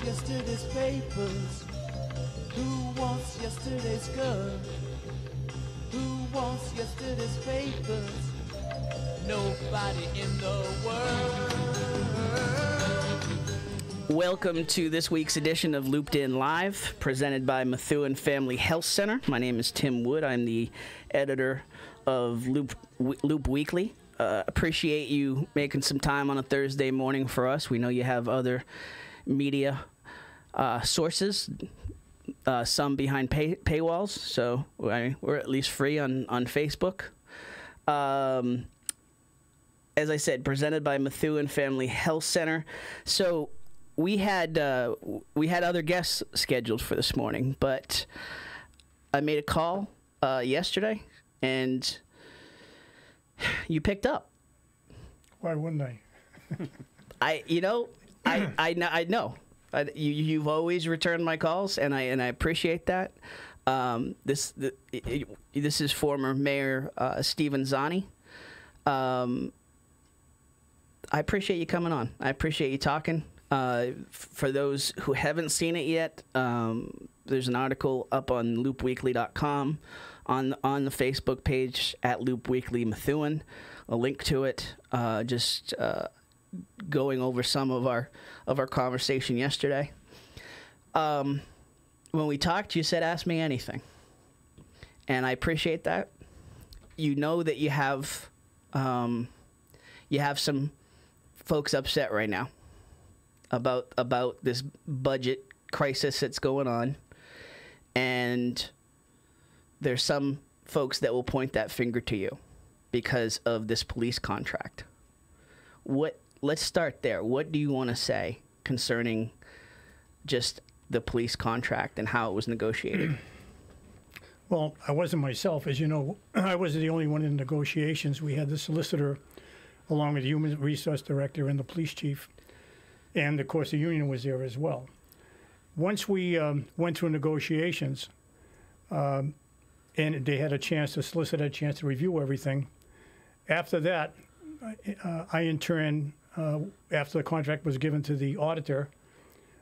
yesterday's papers? Who wants yesterday's girl? Who wants yesterday's papers? Nobody in the world. Welcome to this week's edition of Looped In Live, presented by Methuen Family Health Center. My name is Tim Wood. I'm the editor of Loop Weekly. Appreciate you making some time on a Thursday morning for us. We know you have other media sources, some behind paywalls, so we're at least free on Facebook. As I said, presented by Methuen Family Health Center. So we had other guests scheduled for this morning, but I made a call yesterday, and you picked up. Why wouldn't I? I know. You've always returned my calls, and I appreciate that. This is former Mayor Stephen Zanni. I appreciate you coming on. I appreciate you talking. For those who haven't seen it yet, there's an article up on loopweekly.com on the Facebook page at Loop Weekly Methuen. A link to it. Just going over some of our conversation yesterday. When we talked, you said, "Ask me anything," and I appreciate that. You know that you have some folks upset right now about this budget crisis that's going on, and there's some folks that will point that finger to you because of this police contract. Let's start there. What do you want to say concerning just the police contract and how it was negotiated? Well, I wasn't myself. As you know, I wasn't the only one in negotiations. We had the solicitor, along with the human resource director and the police chief. And, of course, the union was there as well. Once we went through negotiations, and they had a chance, the solicitor had a chance to review everything. After that, I in turn, after the contract was given to the auditor,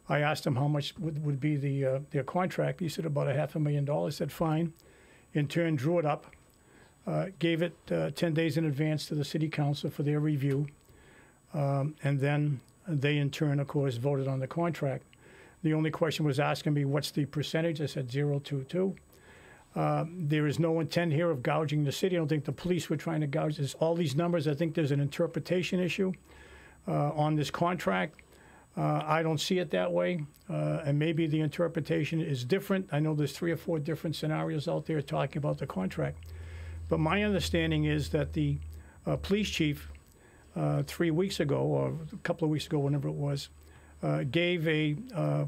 I asked him how much would be their contract. He said about $500,000. I said, fine. In turn, drew it up, gave it 10 days in advance to the city council for their review. And then they, in turn, of course, voted on the contract. The only question was asking me, what's the percentage? I said 0.22. There is no intent here of gouging the city. I don't think the police were trying to gouge this. All these numbers, I think there's an interpretation issue on this contract. I don't see it that way, and maybe the interpretation is different. I know there's 3 or 4 different scenarios out there talking about the contract. But my understanding is that the police chief 3 weeks ago, or a couple of weeks ago, whenever it was, gave a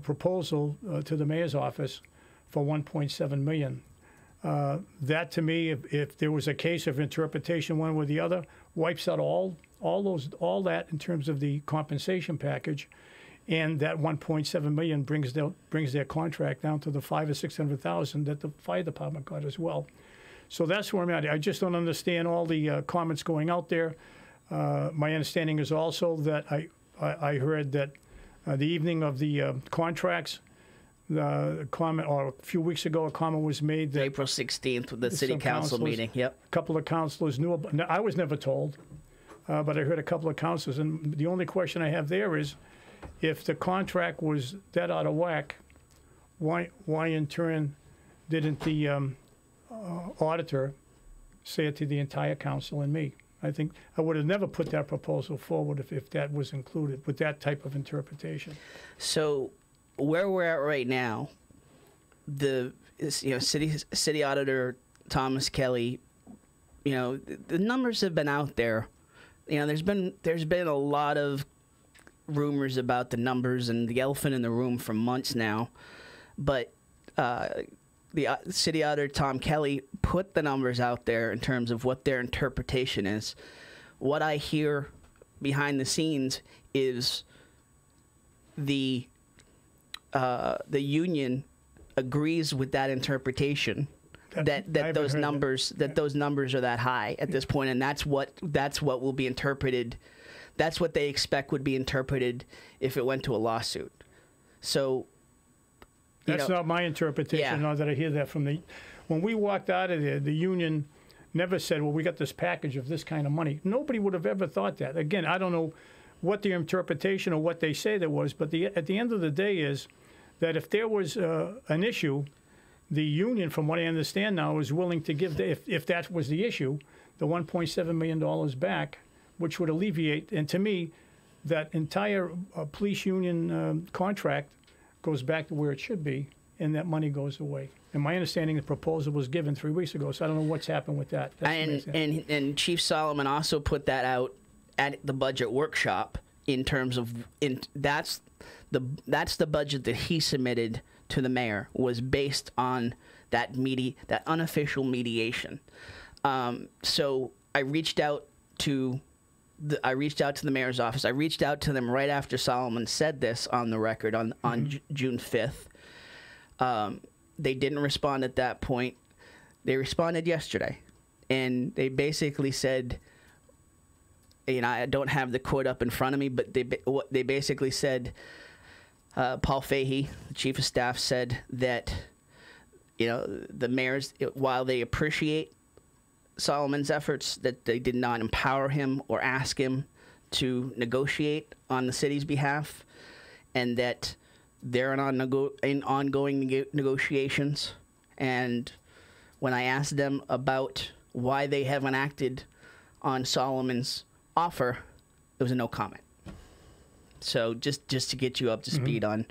proposal to the mayor's office for $1.7 million. That, to me, if there was a case of interpretation one way or the other, wipes out all that in terms of the compensation package, and that $1.7 million brings their contract down to the $500,000 or $600,000 that the fire department got as well. So that's where I'm at. I just don't understand all the comments going out there. My understanding is also that I heard that the evening of the contracts, the comment, or a few weeks ago, a comment was made that April 16th, the city council meeting. Yep. A couple of councilors knew about. I was never told, but I heard a couple of councilors, and the only question I have there is, if the contract was that out of whack, why in turn didn't the auditor say it to the entire council and me? I think I would have never put that proposal forward if that was included with that type of interpretation. So where we're at right now, the city auditor Thomas Kelly, the numbers have been out there. There's been a lot of rumors about the numbers and the elephant in the room for months now, but the city auditor Tom Kelly put the numbers out there in terms of what their interpretation is. What I hear behind the scenes is the union agrees with that interpretation, that those numbers are that high at this point, and that's what will be interpreted. That's what they expect would be interpreted if it went to a lawsuit. So, That's not my interpretation. Yeah. Now that I hear that from when we walked out of there, the union never said, well, we got this package of this kind of money. Nobody would have ever thought that. Again, I don't know what the interpretation or what they say there was, but at the end of the day is that if there was an issue, the union, from what I understand now, is willing to give, if that was the issue, the $1.7 million back, which would alleviate, and to me, that entire police union contract goes back to where it should be, and that money goes away. And my understanding, the proposal was given 3 weeks ago, so I don't know what's happened with that. And Chief Solomon also put that out at the budget workshop in terms of that's the budget that he submitted to the mayor, was based on that unofficial mediation. So I reached out to the mayor's office. I reached out to them right after Solomon said this on the record on June 5th. They didn't respond at that point. They responded yesterday, and they basically said, I don't have the quote up in front of me, but they basically said, Paul Fahey, the chief of staff, said that, the mayors, while they appreciate Solomon's efforts, that they did not empower him or ask him to negotiate on the city's behalf, and that they're in ongoing negotiations. And when I asked them about why they haven't acted on Solomon's offer, there was a no comment. So just to get you up to speed on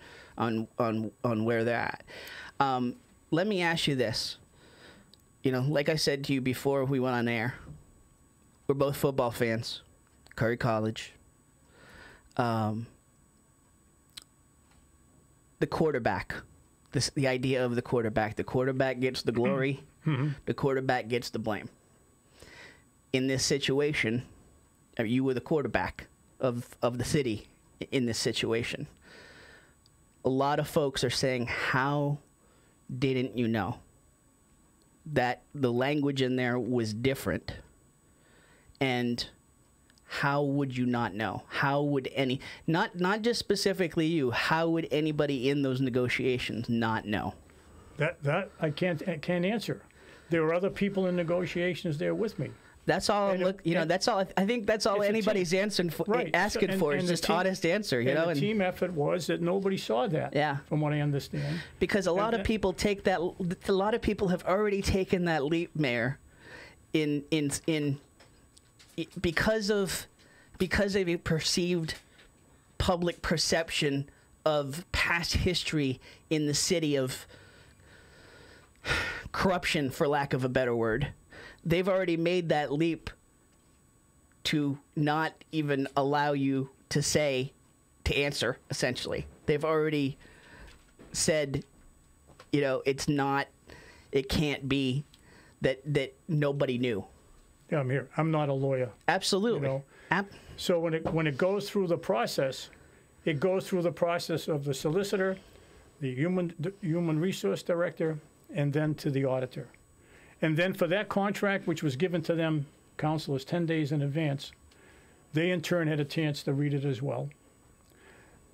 where they're at. Let me ask you this. Like I said to you before we went on air, we're both football fans, Curry College. The quarterback, the idea of the quarterback gets the glory, the quarterback gets the blame. In this situation, you were the quarterback of the city in this situation. A lot of folks are saying, how didn't you know that the language in there was different? And how would you not know? How would not just specifically you, how would anybody in those negotiations not know? That I can't answer. There were other people in negotiations there with me. That's all. That's all. I think that's all anybody's asking for is just honest answer. And the team effort was that nobody saw that. Yeah. From what I understand. Because a lot of people take that. A lot of people have already taken that leap, Mayor, because of a perceived public perception of past history in the city of corruption, for lack of a better word. They've already made that leap to not even allow you to answer, essentially. They've already said, it can't be that nobody knew. Yeah, I'm here. I'm not a lawyer. Absolutely. So when it goes through the process, it goes through the process of the solicitor, the human resource director, and then to the auditor. And then for that contract, which was given to them, councilors, 10 days in advance, they in turn had a chance to read it as well.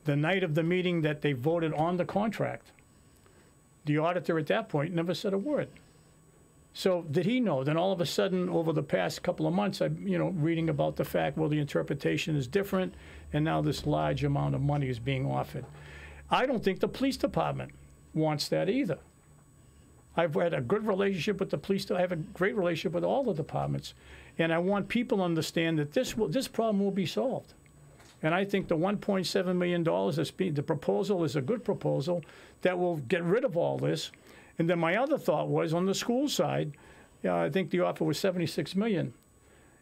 The night of the meeting that they voted on the contract, the auditor at that point never said a word. So did he know? Then all of a sudden, over the past couple of months, I'm reading about the fact, well, the interpretation is different, and now this large amount of money is being offered. I don't think the police department wants that either. I've had a good relationship with the police. I have a great relationship with all the departments, and I want people to understand that this problem will be solved. And I think the $1.7 million, the proposal is a good proposal that will get rid of all this. And then my other thought was, on the school side, I think the offer was $76 million.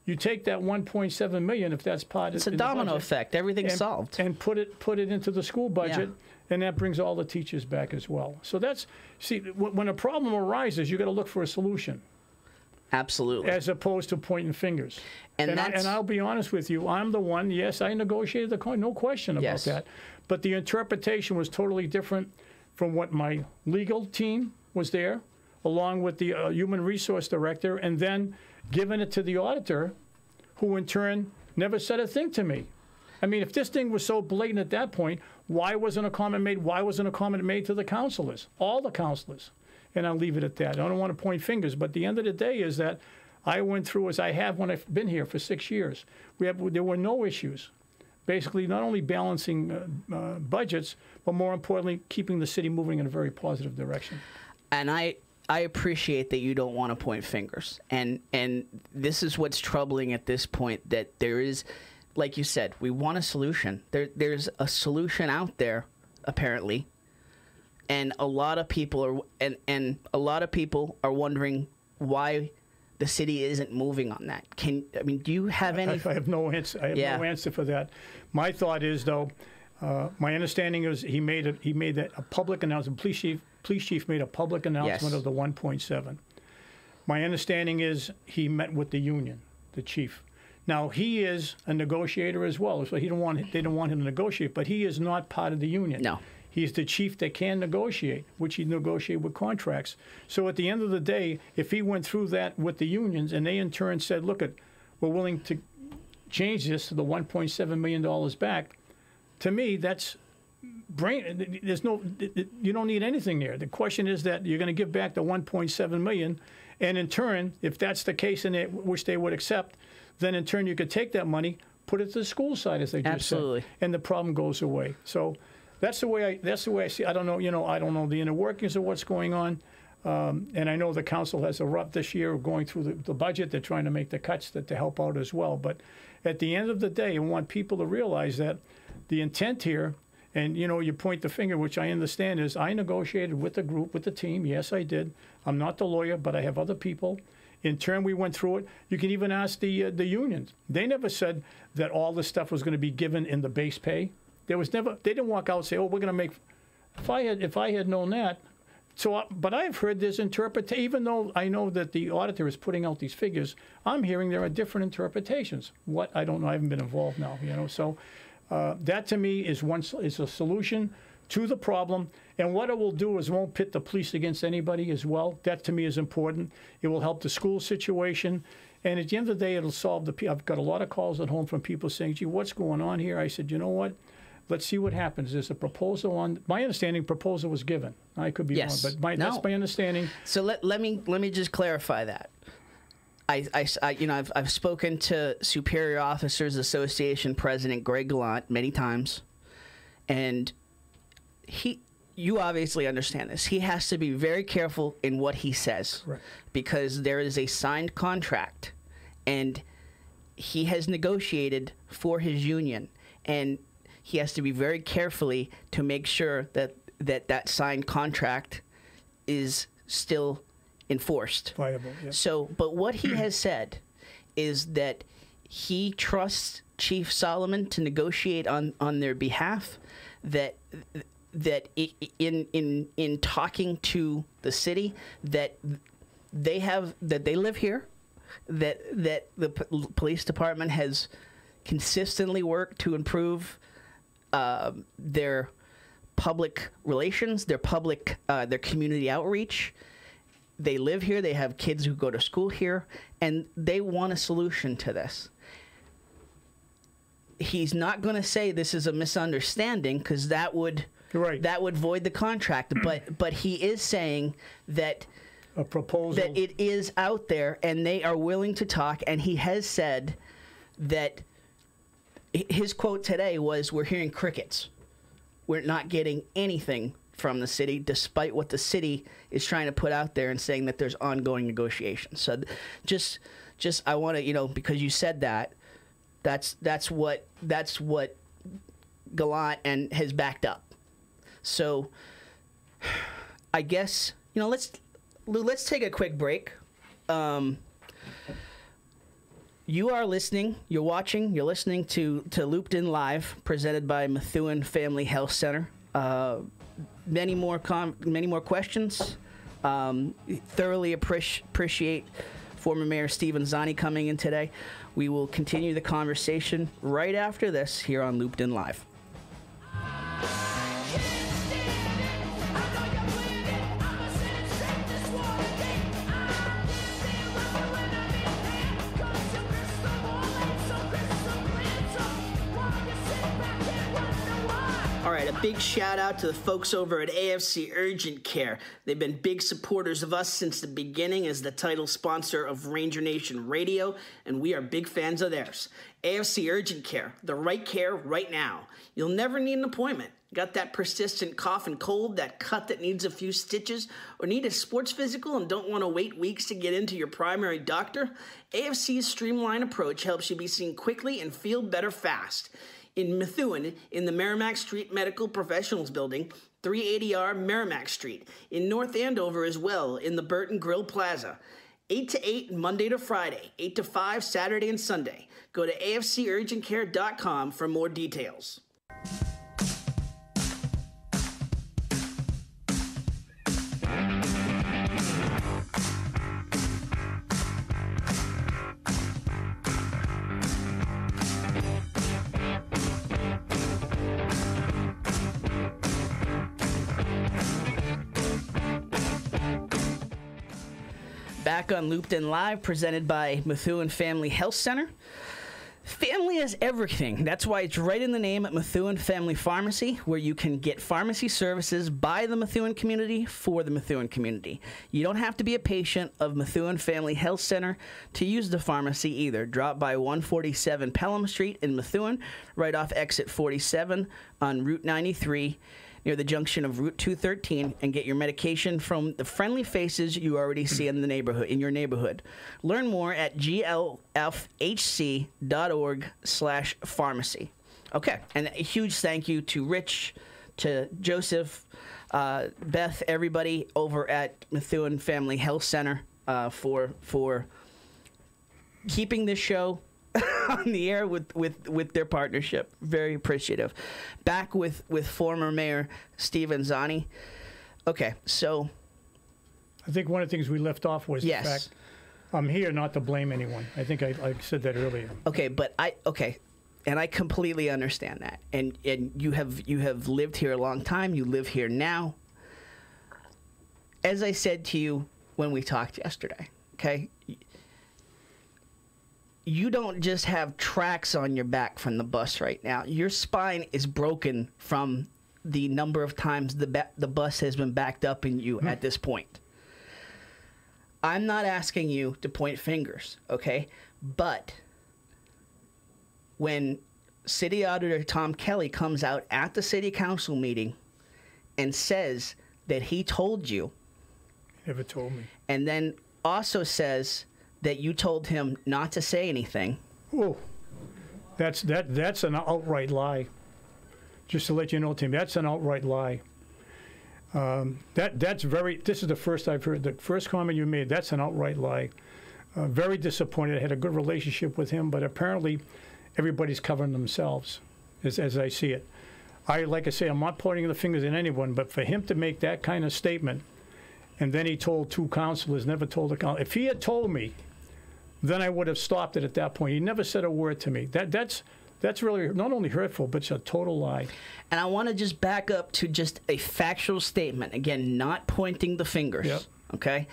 You take that $1.7 million, if that's part of it's a domino effect. Everything's solved. And put it into the school budget, and that brings all the teachers back as well. So when a problem arises, you got to look for a solution. Absolutely. As opposed to pointing fingers. And I'll be honest with you, I'm the one. Yes, I negotiated the contract, no question about that. But the interpretation was totally different from what my legal team was there, along with the human resource director, and then giving it to the auditor, who in turn never said a thing to me. I mean, if this thing was so blatant at that point, why wasn't a comment made? Why wasn't a comment made to the councilors, all the councilors? And I'll leave it at that. I don't want to point fingers, but the end of the day is that I went through, as I have when I've been here for 6 years, there were no issues. Basically, not only balancing budgets, but more importantly, keeping the city moving in a very positive direction. And I appreciate that you don't want to point fingers. And this is what's troubling at this point, that there is, like you said, we want a solution. There's a solution out there, apparently. And a lot of people are wondering why the city isn't moving on that. Do you have any? I have no answer. I have no answer for that. My thought is, though, my understanding is he made a public announcement. Police chief made a public announcement of the 1.7. My understanding is he met with the union, the chief. Now he is a negotiator as well, so they don't want him to negotiate, but he is not part of the union. No. He's the chief that can negotiate, which he negotiated with contracts. So at the end of the day, if he went through that with the unions and they in turn said, look, we're willing to change this to the $1.7 million back, to me, that's you don't need anything there. The question is that you're going to give back the $1.7 million, and in turn, if that's the case, which they would accept, then in turn you could take that money, put it to the school side, as they just said, and the problem goes away. So that's the way I see. I don't know. I don't know the inner workings of what's going on, and I know the council has a rough this year going through the budget. They're trying to make the cuts to help out as well. But at the end of the day, I want people to realize that the intent here, and you point the finger, which I understand, is I negotiated with the group, with the team. Yes, I did. I'm not the lawyer, but I have other people. In turn, we went through it. You can even ask the unions. They never said that all this stuff was going to be given in the base pay. They didn't walk out and say, "Oh, we're going to make." If I had known that, but I've heard this interpretation. Even though I know that the auditor is putting out these figures, I'm hearing there are different interpretations. What, I don't know. I haven't been involved now. So that to me is a solution to the problem. And what it will do is won't pit the police against anybody as well. That to me is important. It will help the school situation. And at the end of the day, it'll solve I've got a lot of calls at home from people saying, "Gee, what's going on here?" I said, "You know what? Let's see what happens." There's a proposal on. My understanding, proposal was given. I could be wrong, but that's my understanding. So let me just clarify that. I've spoken to Superior Officers Association President Greg Gallant many times, and you obviously understand this. He has to be very careful in what he says, right, because there is a signed contract, and he has negotiated for his union, and he has to be very carefully to make sure that signed contract is still enforced. Viable, yeah. So, but what he has said is that he trusts Chief Solomon to negotiate on their behalf, that in talking to the city, that they live here, that the police department has consistently worked to improve their public relations, their community outreach. They live here. They have kids who go to school here, and they want a solution to this. He's not going to say this is a misunderstanding, because that would void the contract. But he is saying that a proposal, that it is out there, and they are willing to talk. And he has said that his quote today was, "We're hearing crickets. We're not getting anything from the city, despite what the city is trying to put out there and saying that there's ongoing negotiations." So just I want to, because you said that's what Gallant and has backed up. So I guess, let's take a quick break. You are listening, you're watching, you're listening to Looped In Live, presented by Methuen Family Health Center. Many more questions. Thoroughly appreciate former Mayor Stephen Zanni coming in today. We will continue the conversation right after this here on Looped In Live. right, a big shout out to the folks over at AFC Urgent Care. They've been big supporters of us since the beginning as the title sponsor of Ranger Nation Radio, and we are big fans of theirs. AFC Urgent Care, the right care right now. You'll never need an appointment. Got that persistent cough and cold, that cut that needs a few stitches, or need a sports physical and don't want to wait weeks to get into your primary doctor? AFC's streamlined approach helps you be seen quickly and feel better fast. In Methuen, in the Merrimack Street Medical Professionals Building, 380R Merrimack Street. In North Andover as well, in the Burton Grill Plaza. 8 to 8 Monday to Friday, 8 to 5 Saturday and Sunday. Go to afcurgentcare.com for more details. Back on Looped In Live, presented by Methuen Family Health Center. Family is everything. That's why it's right in the name at Methuen Family Pharmacy, where you can get pharmacy services by the Methuen community for the Methuen community. You don't have to be a patient of Methuen Family Health Center to use the pharmacy either. Drop by 147 Pelham Street in Methuen, right off exit 47 on Route 93, near the junction of Route 213, and get your medication from the friendly faces you already see in the neighborhood, in your neighborhood. Learn more at glfhc.org/pharmacy. Okay, and a huge thank you to Rich, to Joseph, Beth, everybody over at Methuen Family Health Center for keeping this show on the air with their partnership. Very appreciative. Back with former Mayor Steven Zanni. Okay, so I think one of the things we left off was the fact I'm here not to blame anyone. I think I said that earlier. Okay, but and I completely understand that. And you have lived here a long time. You live here now. As I said to you when we talked yesterday, okay? You don't just have tracks on your back from the bus right now. Your spine is broken from the number of times the bus has been backed up in you at this point. I'm not asking you to point fingers, okay? But when City Auditor Tom Kelly comes out at the City Council meeting and says that he told you. He never told me. And then also says that you told him not to say anything. Oh, that's an outright lie. Just to let you know, Tim, that's an outright lie. This is the first I've heard. The first comment you made, that's an outright lie. Very disappointed. I had a good relationship with him, but apparently everybody's covering themselves, as I see it. Like I say, I'm not pointing the fingers at anyone, but for him to make that kind of statement, and then he told two councilors, never told a councilor. If he had told me, then I would have stopped it at that point. He never said a word to me. That's really not only hurtful, but it's a total lie. And I want to just back up to just a factual statement. Again, not pointing the fingers. Yep. Okay?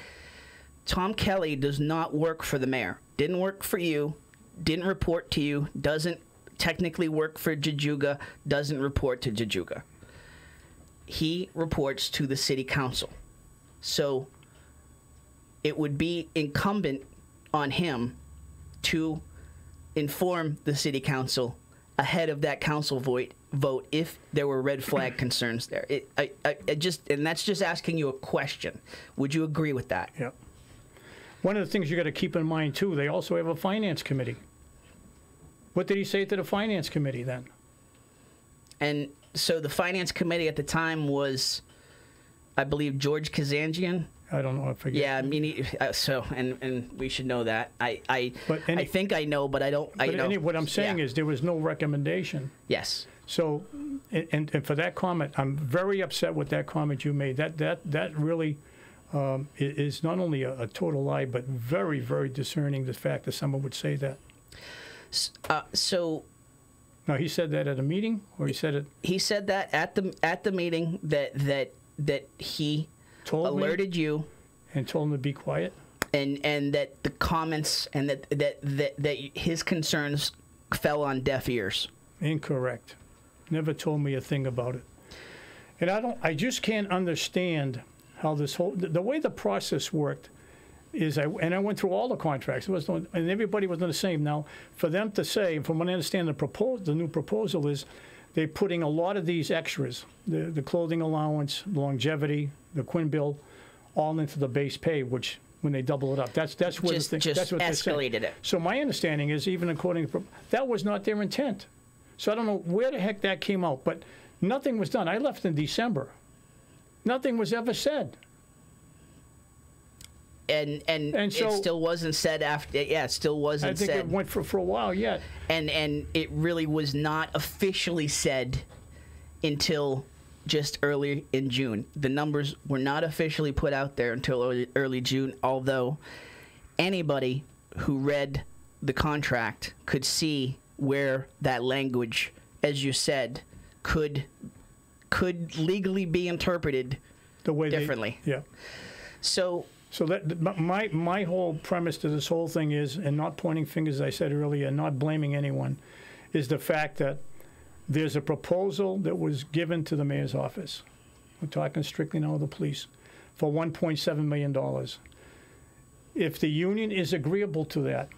Tom Kelly does not work for the mayor. Didn't work for you. Didn't report to you. Doesn't technically work for Jajuga. Doesn't report to Jajuga. He reports to the city council. So it would be incumbent on him to inform the city council ahead of that council vote if there were red flag concerns there. And that's just asking you a question. Would you agree with that? Yeah. One of the things you got to keep in mind too, they also have a finance committee. What did he say to the finance committee then? And so the finance committee at the time was, I believe, George Kazanjian. I don't know. I forget. Yeah, I mean, and we should know that. I think I know, but I don't. What I'm saying is there was no recommendation. Yes. So, and for that comment, I'm very upset with that comment you made. That really is not only a total lie, but very, very discerning. The fact that someone would say that. So. Now he said that at a meeting, or he said it. He said that at the meeting that he alerted you and told him to be quiet, and that the comments and that his concerns fell on deaf ears. Incorrect. Never told me a thing about it. And I just can't understand how this the way the process worked is, I went through all the contracts. And everybody was the same. Now, for them to say, from what I understand, the new proposal is they're putting a lot of these extras, the clothing allowance, longevity, the Quinn bill, all into the base pay, which when they double it up, that's where Just that's what escalated it. So my understanding is, even according to that was not their intent. So I don't know where the heck that came out, but nothing was done. I left in December. Nothing was ever said. And so, it still wasn't said after. Yeah, it still wasn't said. I think it went for a while yet. And it really was not officially said until just early in June. The numbers were not officially put out there until early June, although anybody who read the contract could see where that language, as you said, could legally be interpreted the way differently. Yeah. So that my whole premise to this whole thing is, and not pointing fingers, as I said earlier, and not blaming anyone, is the fact that there's a proposal that was given to the mayor's office. We're talking strictly now of the police, for $1.7 million. If the union is agreeable to that,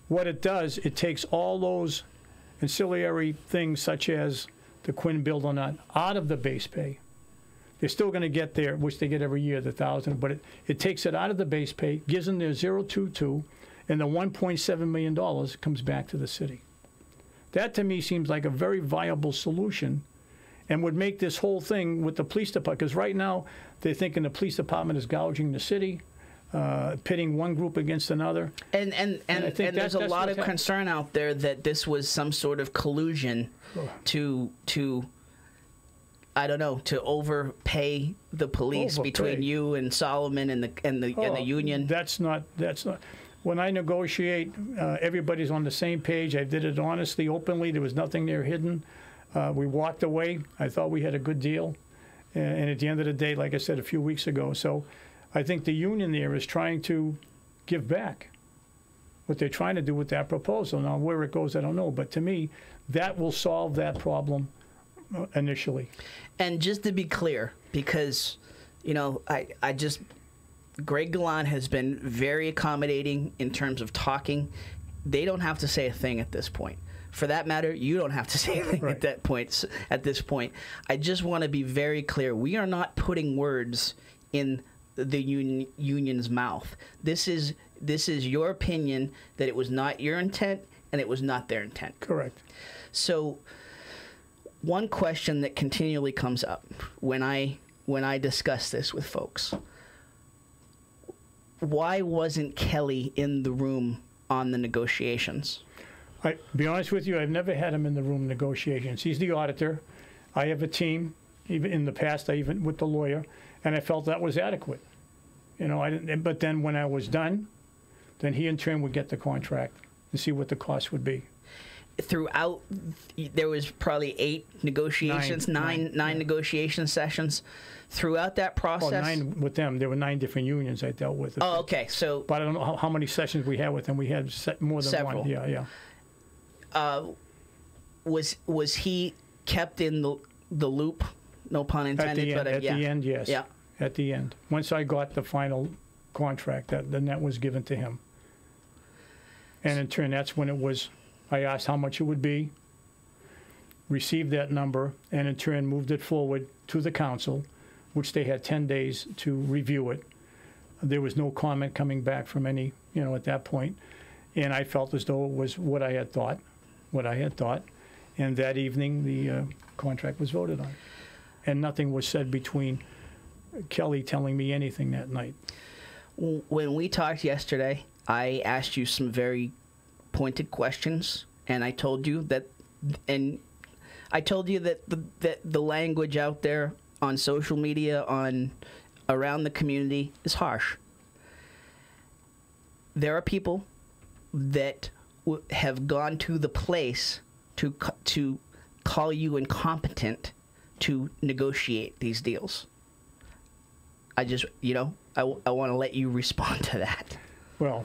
what it does, it takes all those ancillary things such as the Quinn bill or not out of the base pay. They're still going to get their, which they get every year, the $1,000, but it takes it out of the base pay, gives them their 022, and the $1.7 million comes back to the city. That to me seems like a very viable solution, and would make this whole thing with the police department, because right now they're thinking the police department is gouging the city, pitting one group against another. And there's a lot of concern out there that this was some sort of collusion to I don't know, to overpay the police between you and Solomon and the union. That's not. When I negotiate, everybody's on the same page. I did it honestly, openly. There was nothing there hidden. We walked away. I thought we had a good deal. And at the end of the day, like I said a few weeks ago, so I think the union there is trying to give back what they're trying to do with that proposal. Now, where it goes, I don't know. But to me, that will solve that problem initially. And just to be clear, because, you know, Greg Gallant has been very accommodating in terms of talking. They don't have to say a thing at this point. For that matter, you don't have to say anything right. At this point. I just want to be very clear. We are not putting words in the union's mouth. This is your opinion that it was not your intent and it was not their intent. Correct. So one question that continually comes up when I discuss this with folks: why wasn't Kelly in the room on the negotiations? I be honest with you, I've never had him in the room negotiations. He's the auditor. I have a team. Even in the past, even with the lawyer, and I felt that was adequate. You know, I didn't. But then when I was done, then he in turn would get the contract and see what the cost would be. Throughout, there was probably 8 negotiations, nine negotiation sessions. Throughout that process, 9 with them. There were 9 different unions I dealt with. Oh, okay. So, but I don't know how many sessions we had with them. We had more than several. one. Yeah. Was he kept in the loop? No pun intended. At the end, yes. Yeah. At the end, once I got the final contract, then that was given to him. And in turn, that's when it was. I asked how much it would be, received that number, and in turn moved it forward to the council, which they had 10 days to review it. There was no comment coming back from any, at that point. And I felt as though it was what I had thought. And that evening, the contract was voted on. And nothing was said between Kelly telling me anything that night. When we talked yesterday, I asked you some very pointed questions, and I told you that, the language out there on social media, around the community, is harsh. There are people that have gone to the place to call you incompetent to negotiate these deals. I just, I want to let you respond to that. Well,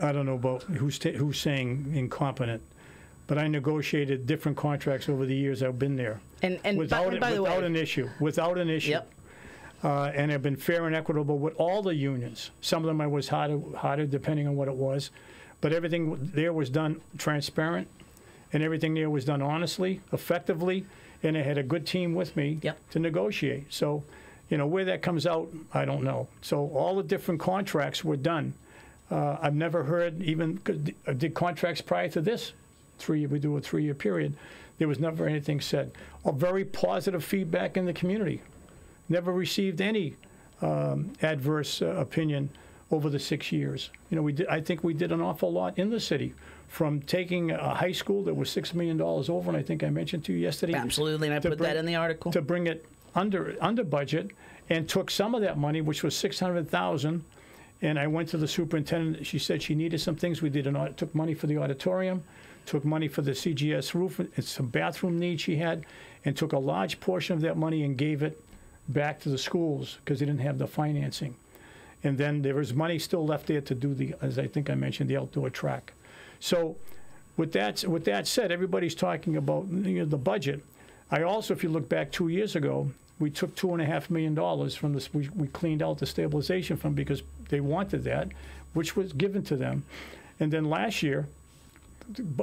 I don't know about who's saying incompetent. but I negotiated different contracts over the years I've been there. And without by the way, an issue. Yep. And have been fair and equitable with all the unions. Some of them I was harder depending on what it was. But everything there was done transparent, and everything there was done honestly, effectively, and I had a good team with me to negotiate. So, you know, where that comes out, I don't know. So all the different contracts were done. I've never heard even, did contracts prior to this, we do a 3-year period, there was never anything said. A very positive feedback in the community. Never received any adverse opinion over the 6 years. You know, I think we did an awful lot in the city, from taking a high school that was $6 million over, and I think I mentioned to you yesterday. Absolutely, and I put that in the article. To bring it under budget, and took some of that money, which was $600,000, and I went to the superintendent. She said she needed some things. We did took money for the auditorium, took money for the CGS roof, and some bathroom needs she had, and took a large portion of that money and gave it back to the schools because they didn't have the financing. And then there was money still left there to do as I think I mentioned, the outdoor track. So with that said, everybody's talking about, you know, the budget. I also, if you look back 2 years ago, we took $2.5 million from this. We cleaned out the stabilization fund because they wanted that, which was given to them. And then last year,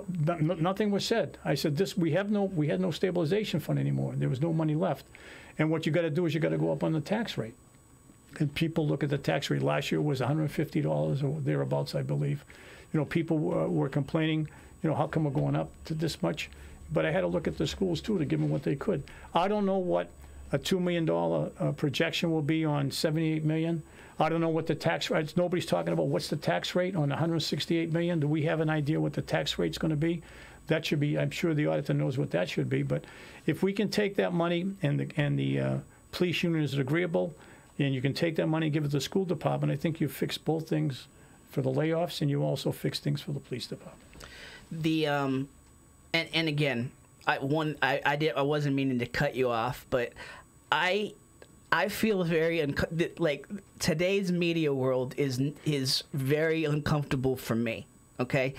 nothing was said. I said, we had no stabilization fund anymore. There was no money left. And what you got to do is you got to go up on the tax rate. And people look at the tax rate. Last year was $150 or thereabouts, I believe. You know, people were complaining, you know, how come we're going up to this much? But I had to look at the schools, too, to give them what they could. I don't know what a $2 million projection will be on $78 million. I don't know what the tax rate, nobody's talking about what's the tax rate on $168 million. Do we have an idea what the tax rate's going to be? That should be, I'm sure the auditor knows what that should be. But if we can take that money and the police union is agreeable, and you can take that money and give it to the school department, I think you fix both things for the layoffs, and you also fix things for the police department. The and again, I wasn't meaning to cut you off, but I feel very like today's media world is very uncomfortable for me. Okay.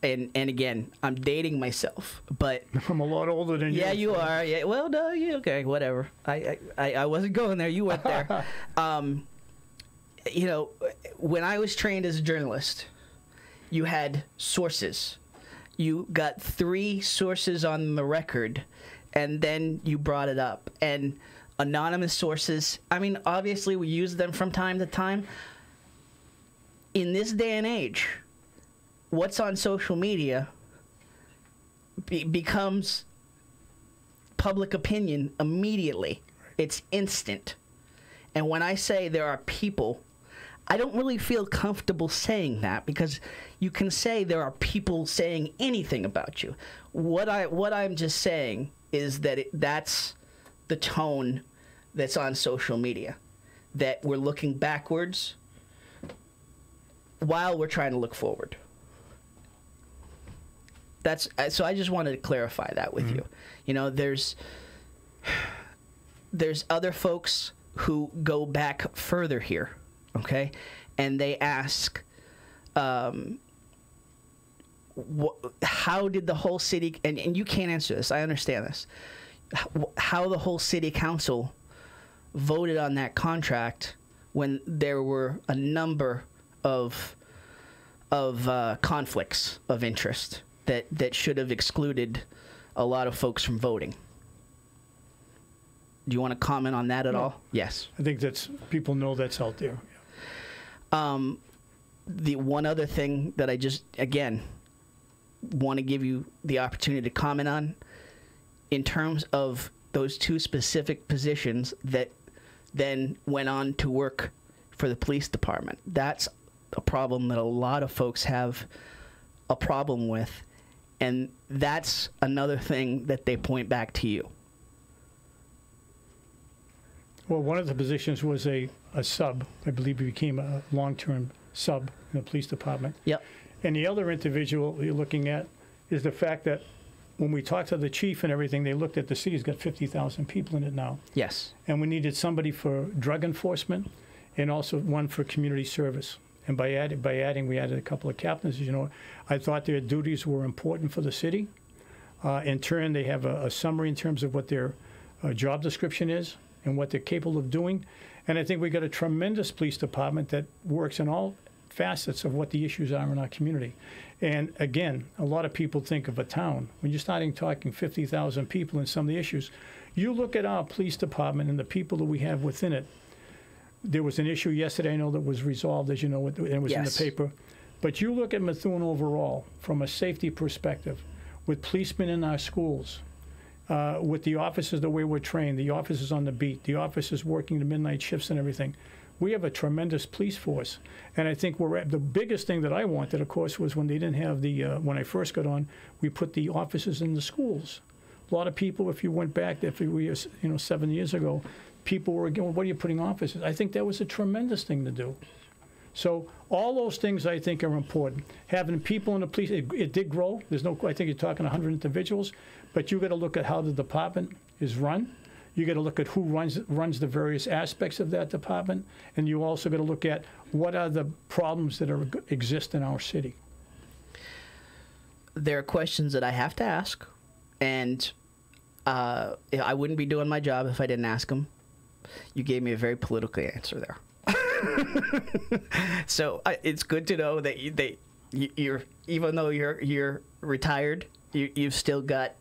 And again, I'm dating myself, but I'm a lot older than you. Yeah, you are. Yeah, well, no, you okay? Whatever. I wasn't going there. You went there. You know, when I was trained as a journalist, you had sources. You got 3 sources on the record, and then you brought it up. And anonymous sources. I mean, obviously, we use them from time to time. In this day and age, what's on social media becomes public opinion immediately. It's instant. And when I say there are people, I don't really feel comfortable saying that, because you can say there are people saying anything about you. What I'm just saying is that that's the tone that's on social media, that we're looking backwards while we're trying to look forward. So I just wanted to clarify that with you. You know, there's other folks who go back further here, okay? And they ask, how did the whole city, and you can't answer this, I understand this, how the whole city council voted on that contract when there were a number of conflicts of interest that should have excluded a lot of folks from voting. Do you want to comment on that at all? Yes. I think people know that's out there. Yeah. The one other thing that I just, again, want to give you the opportunity to comment on, in terms of those 2 specific positions that then went on to work for the police department. That's a problem that a lot of folks have a problem with. And that's another thing that they point back to you. Well, one of the positions was a sub. I believe he became a long-term sub in the police department. Yep. And the other individual you're looking at is the fact that when we talked to the chief and everything, they looked at the city's got 50,000 people in it now. Yes. And we needed somebody for drug enforcement and also one for community service. And by adding, we added a couple of captains. You know, I thought their duties were important for the city. In turn, they have a summary in terms of what their job description is and what they're capable of doing. And I think we got a tremendous police department that works in all facets of what the issues are in our community. And again, a lot of people think of a town. When you're starting talking 50,000 people and some of the issues, you look at our police department and the people that we have within it. There was an issue yesterday, I know, that was resolved, as you know, and it was in the paper. But you look at Methuen overall, from a safety perspective, with policemen in our schools, with the officers, the way we're trained, the officers on the beat, the officers working the midnight shifts and everything. We have a tremendous police force. And I think the biggest thing that I wanted, of course, was when they didn't have the, when I first got on, we put the officers in the schools. A lot of people, if you went back, if we were, 7 years ago, people were again, what are you putting officers? I think that was a tremendous thing to do. So all those things I think are important. Having people in the police, it did grow. There's no, I think you're talking 100 individuals, but you got to look at how the department is run. You got to look at who runs the various aspects of that department, and you also got to look at what are the problems that exist in our city. There are questions that I have to ask, and I wouldn't be doing my job if I didn't ask them. You gave me a very political answer there. So it's good to know that you're even though you're retired, you've still got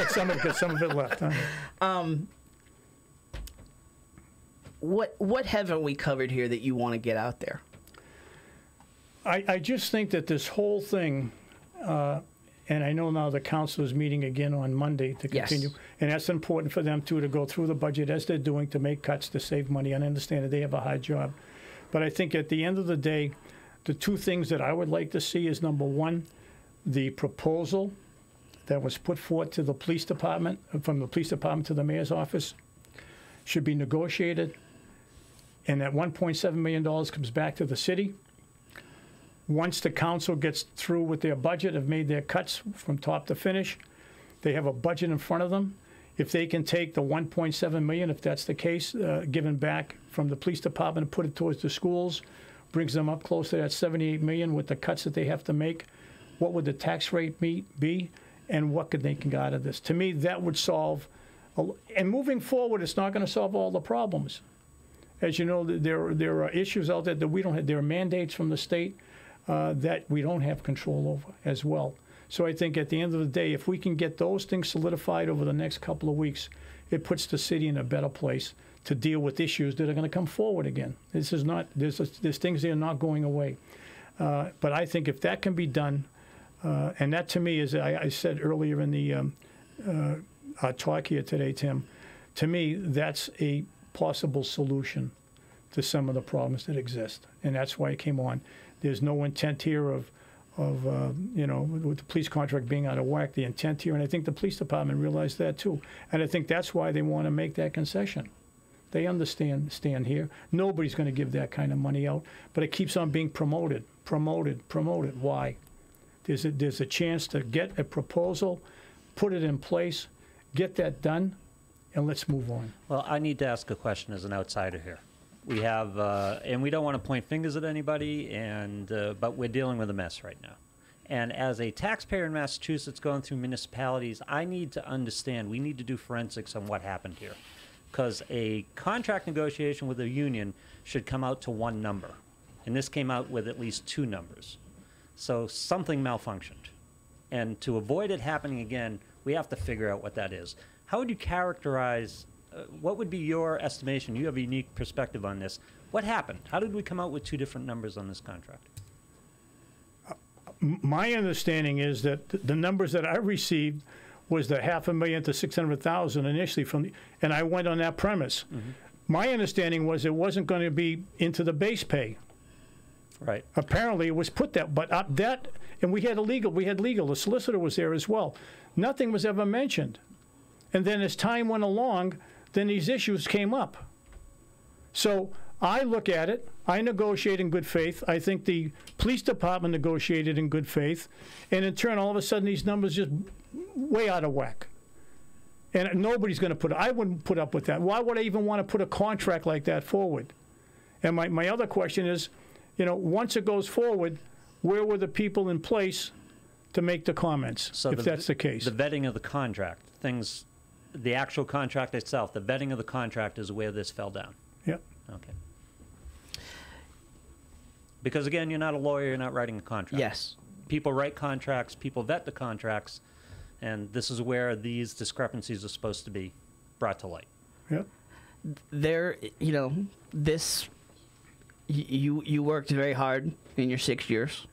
some of it left. Huh? What haven't we covered here that you want to get out there? I just think that this whole thing, and I know now the council is meeting again on Monday to continue, and that's important for them too, to go through the budget as they're doing, to make cuts, to save money, and I understand that they have a hard job. But I think at the end of the day, the two things that I would like to see is, number one, the proposal that was put forth to the police department, from the police department to the mayor's office, should be negotiated, and that $1.7 million comes back to the city. Once the council gets through with their budget, have made their cuts from top to finish, they have a budget in front of them. If they can take the $1.7 million, if that's the case, given back from the police department and put it towards the schools, brings them up close to that $78 million with the cuts that they have to make, what would the tax rate be, and what could they get out of this? To me, that would solve, and moving forward, it's not going to solve all the problems. As you know, there are issues out there that we don't have. There are mandates from the state that we don't have control over as well. So I think at the end of the day, if we can get those things solidified over the next couple of weeks, it puts the city in a better place to deal with issues that are going to come forward again. This is not, there's things that are not going away. But I think if that can be done, and that to me is, I said earlier in the talk here today, Tim, to me, that's a possible solution to some of the problems that exist. And that's why it came on. There's no intent here of with the police contract being out of whack, the intent here, and I think the police department realized that too. And I think that's why they want to make that concession. They understand here. Nobody's going to give that kind of money out, but it keeps on being promoted. Why? There's a chance to get a proposal, put it in place, get that done, and let's move on. Well, I need to ask a question as an outsider here. We have, and we don't want to point fingers at anybody, but we're dealing with a mess right now. And as a taxpayer in Massachusetts going through municipalities, I need to understand, we need to do forensics on what happened here. Because a contract negotiation with a union should come out to one number. And this came out with at least two numbers. So something malfunctioned. And to avoid it happening again, we have to figure out what that is. How would you characterize, what would be your estimation? You have a unique perspective on this. What happened? How did we come out with two different numbers on this contract? My understanding is that the numbers that I received was the $500,000 to $600,000 initially and I went on that premise. Mm-hmm. My understanding was it wasn't going to be into the base pay. Right. Apparently it was put that, but and we had legal, the solicitor was there as well. Nothing was ever mentioned. And then as time went along, then these issues came up. So I look at it, I negotiate in good faith. I think the police department negotiated in good faith. And in turn, all of a sudden, these numbers just way out of whack. And nobody's going to I wouldn't put up with that. Why would I even want to put a contract like that forward? And my other question is, once it goes forward, where were the people in place to make the comments, So if that's the case? The vetting of the contract, the actual contract itself, the vetting of the contract is where this fell down. Yeah. Okay. Because again, you're not a lawyer, you're not writing a contract. Yes. People write contracts, people vet the contracts, and this is where these discrepancies are supposed to be brought to light. Yeah. There, this, you worked very hard in your 6 years.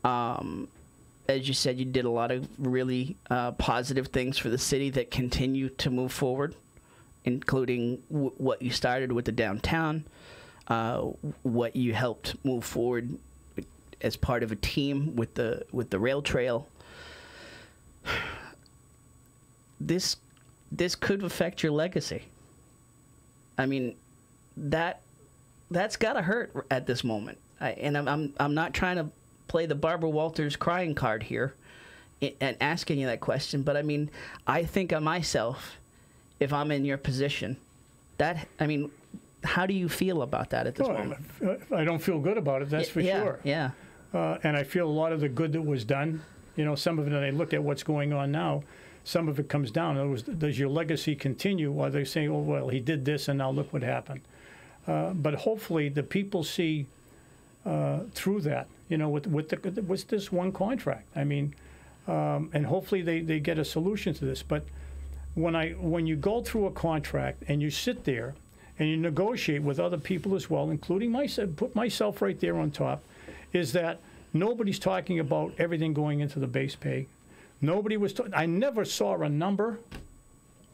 As you said, you did a lot of really positive things for the city that continue to move forward, including what you started with the downtown, what you helped move forward as part of a team with the rail trail. This could affect your legacy. I mean, that's gotta hurt at this moment. I'm not trying to play the Barbara Walters crying card here and asking you that question, but I mean, I think of myself, if I'm in your position, how do you feel about that at this moment? I don't feel good about it, that's for sure. Yeah. And I feel a lot of the good that was done, some of it, and I look at what's going on now, some of it comes down. In other words, does your legacy continue? Or they're saying, oh, well, he did this, and now look what happened. But hopefully the people see through that, with this one contract. I mean, and hopefully they get a solution to this. But when you go through a contract and you sit there and you negotiate with other people as well, including myself, put myself right there on top, is that nobody's talking about everything going into the base pay. Nobody was. I never saw a number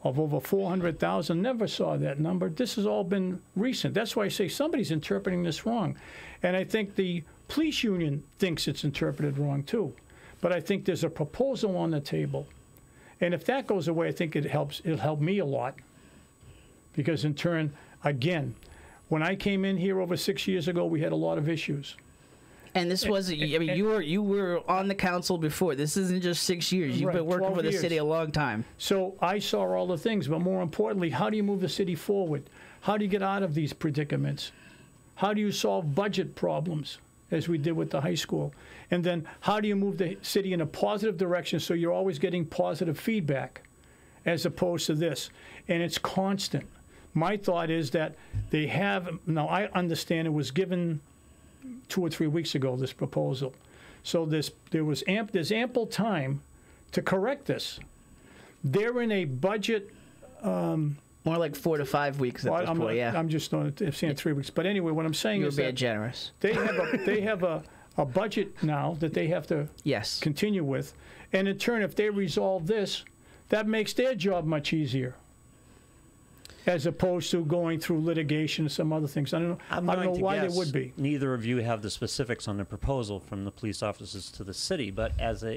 of over 400,000. Never saw that number. This has all been recent. That's why I say somebody's interpreting this wrong, and I think the police union thinks it's interpreted wrong too. But I think there's a proposal on the table, and if that goes away, I think it helps. It'll help me a lot, because in turn, again, when I came in here over 6 years ago, we had a lot of issues. And this was, you were on the council before. This isn't just 6 years. You've been working for the city a long time. So I saw all the things, but more importantly, how do you move the city forward? How do you get out of these predicaments? How do you solve budget problems, as we did with the high school? And then how do you move the city in a positive direction so you're always getting positive feedback, as opposed to this? And it's constant. My thought is that they have, now I understand it was given 2 or 3 weeks ago, this proposal. So there's ample time to correct this. They're in a budget. More like 4 to 5 weeks at this point, yeah. I'm just saying 3 weeks. But anyway, what I'm saying is that you're being generous. They have a budget now that they have to continue with. And in turn, if they resolve this, that makes their job much easier, as opposed to going through litigation and some other things. I don't know why they would be. Neither of you have the specifics on the proposal from the police officers to the city, but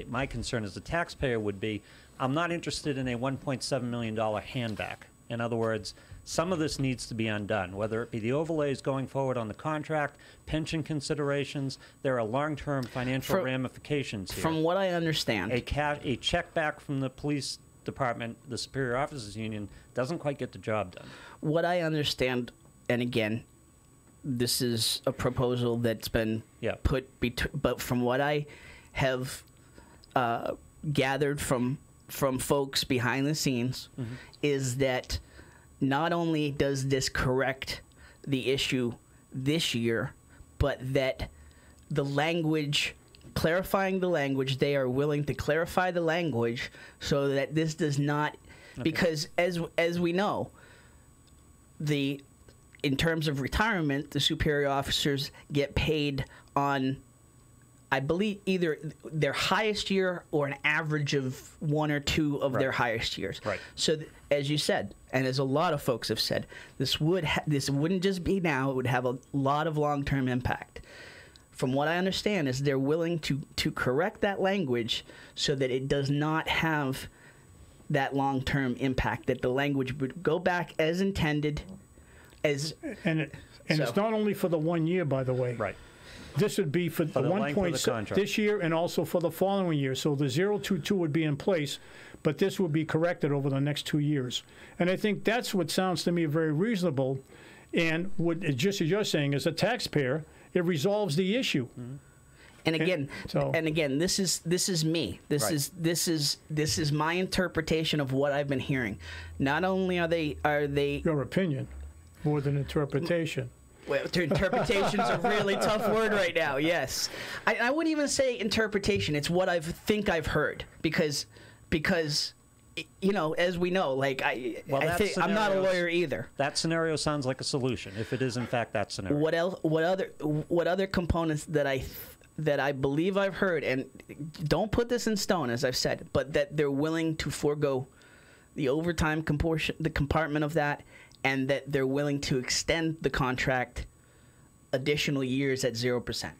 my concern as a taxpayer would be, I'm not interested in a $1.7 million handback. In other words, some of this needs to be undone, whether it be the overlays going forward on the contract, pension considerations. There are long-term financial ramifications here. From what I understand, a check back from the police department, the Superior Officers Union, doesn't quite get the job done. What I understand, and again, this is a proposal that's been put, but from what I have gathered from folks behind the scenes, is that not only does this correct the issue this year, but that the language, clarifying the language, they are willing to clarify the language so that this does not, because as we know, in terms of retirement, the superior officers get paid on, I believe, either their highest year or an average of 1 or 2 of their highest years. Right. So, as you said, and as a lot of folks have said, this wouldn't just be now; it would have a lot of long-term impact. From what I understand, is they're willing to correct that language so that it does not have that long-term impact. That the language would go back as intended. It's not only for the 1 year, by the way. Right. This would be for the 1.6 this year and also for the following year. So the 022 would be in place, but this would be corrected over the next 2 years. And I think that's what sounds to me very reasonable. And what, just as you're saying, as a taxpayer, it resolves the issue. And again, So- this is me. This is my interpretation of what I've been hearing. Not only are they Your opinion, more than interpretation. well, interpretation's a really tough word right now. Yes, I wouldn't even say interpretation. It's what I've heard because you know, as we know, like That I'm not a scenario's- lawyer either. That scenario sounds like a solution, if it is in fact that scenario. What else? What other components that I believe I've heard, and don't put this in stone, as I've said, but that they're willing to forego the overtime the compartment of that, and that they're willing to extend the contract additional years at 0%.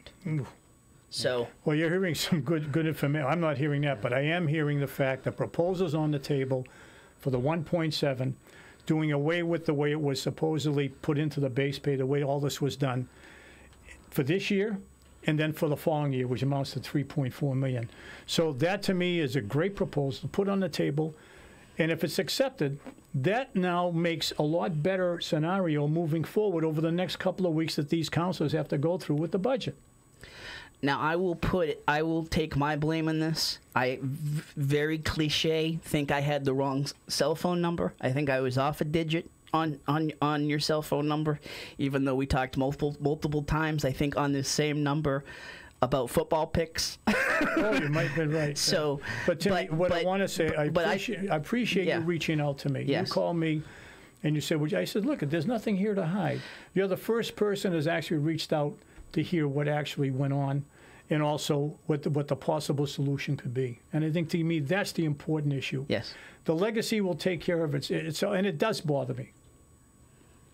So, Well, you're hearing some good information. I'm not hearing that, but I am hearing the fact that proposals on the table for the 1.7, doing away with the way it was supposedly put into the base pay, the way all this was done for this year, and then for the following year, which amounts to $3.4 million. So that, to me, is a great proposal to put on the table. And if it's accepted, that now makes a lot better scenario moving forward over the next couple of weeks that these councilors have to go through with the budget. now I will take my blame in this. Very cliche, think I had the wrong cell phone number. I think I was off a digit on your cell phone number, even though we talked multiple times, I think, on this same number about football picks. Oh, you might have been right. So, But Timmy, I want to say, I but appreciate yeah. you reaching out to me. Yes. You called me and you said, well, I said, look, there's nothing here to hide. You're the first person that's actually reached out to hear what actually went on and also what the possible solution could be. And I think, to me, that's the important issue. Yes. The legacy will take care of it. And it does bother me.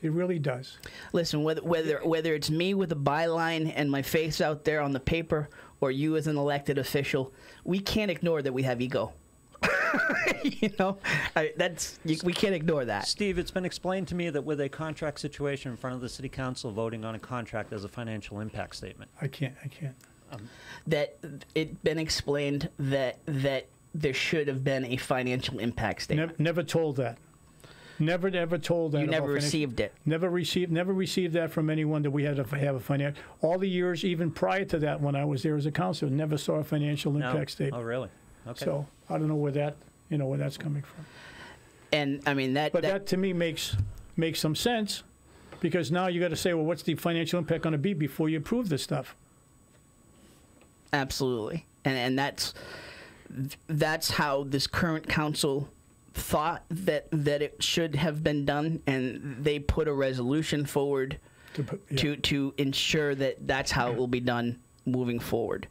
It really does. Listen, whether it's me with a byline and my face out there on the paper, or you as an elected official, we can't ignore that we have ego. You know, we can't ignore that. Steve, it's been explained to me that with a contract situation in front of the city council, voting on a contract as a financial impact statement. I can't. That it's been explained that there should have been a financial impact statement. Never told that. Never ever told that. You never about received it. Never received that from anyone that we had to have a financial. All the years, even prior to that, when I was there as a councilor, never saw a financial impact statement. Oh, really? Okay. So I don't know where that's coming from. And I mean But that to me makes some sense, because now you got to say, well, what's the financial impact going to be before you approve this stuff? Absolutely, and that's how this current council thought that it should have been done, and they put a resolution forward to ensure that that's how it will be done moving forward.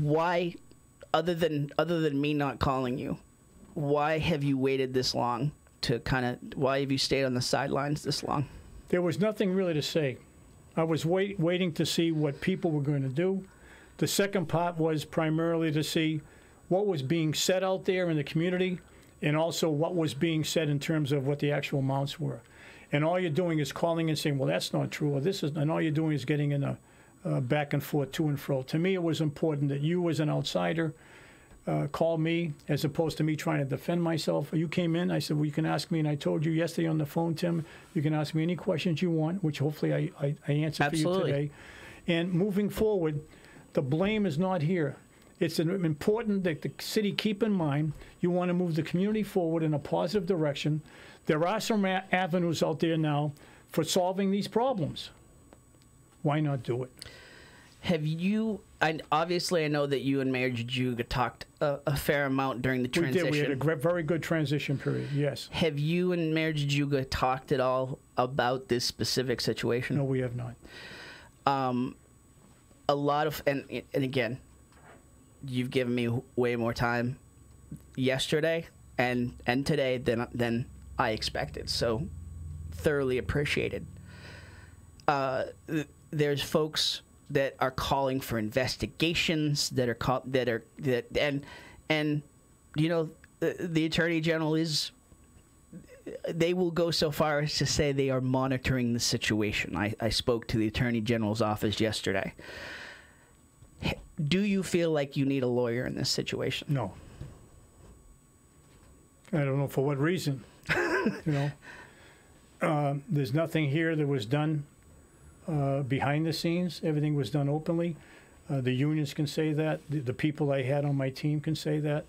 Why, other than me not calling you, why have you waited this long to why have you stayed on the sidelines this long? There was nothing really to say. I was waiting to see what people were going to do. The second part was primarily to see what was being said out there in the community, and also what was being said in terms of what the actual amounts were. And all you're doing is calling and saying, well, that's not true, or this is, and all you're doing is getting in a back and forth, to and fro. To me, it was important that you, as an outsider, call me, as opposed to me trying to defend myself. You came in, I said, well, you can ask me, and I told you yesterday on the phone, Tim, you can ask me any questions you want, which hopefully I answered for you today. And moving forward, the blame is not here. It's important that the city keep in mind you want to move the community forward in a positive direction. There are some avenues out there now for solving these problems. Why not do it? Have you? Obviously, I know that you and Mayor Jajuga talked a fair amount during the transition. We did. We had a very good transition period, yes. Have you and Mayor Jajuga talked at all about this specific situation? No, we have not. A lot of, and again, you've given me way more time yesterday and today than I expected, so thoroughly appreciated. There's folks that are calling for investigations and you know, the Attorney General they will go so far as to say they are monitoring the situation. I spoke to the Attorney General's office yesterday. Do you feel like you need a lawyer in this situation? No. I don't know for what reason. You know, There's nothing here that was done behind the scenes. Everything was done openly. The unions can say that. The people I had on my team can say that.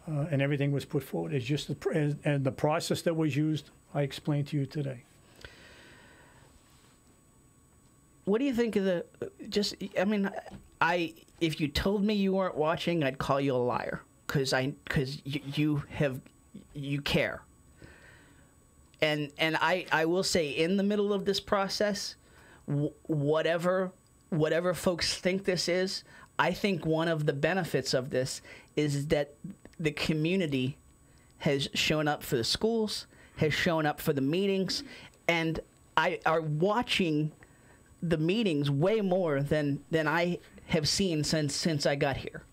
And everything was put forward. It's just and the process that was used, I explained to you today. What do you think of the? I mean, if you told me you weren't watching, I'd call you a liar because you care. And I will say, in the middle of this process, whatever folks think this is, I think one of the benefits of this is that the community has shown up for the schools, has shown up for the meetings, and are watching the meetings way more than I have seen since I got here.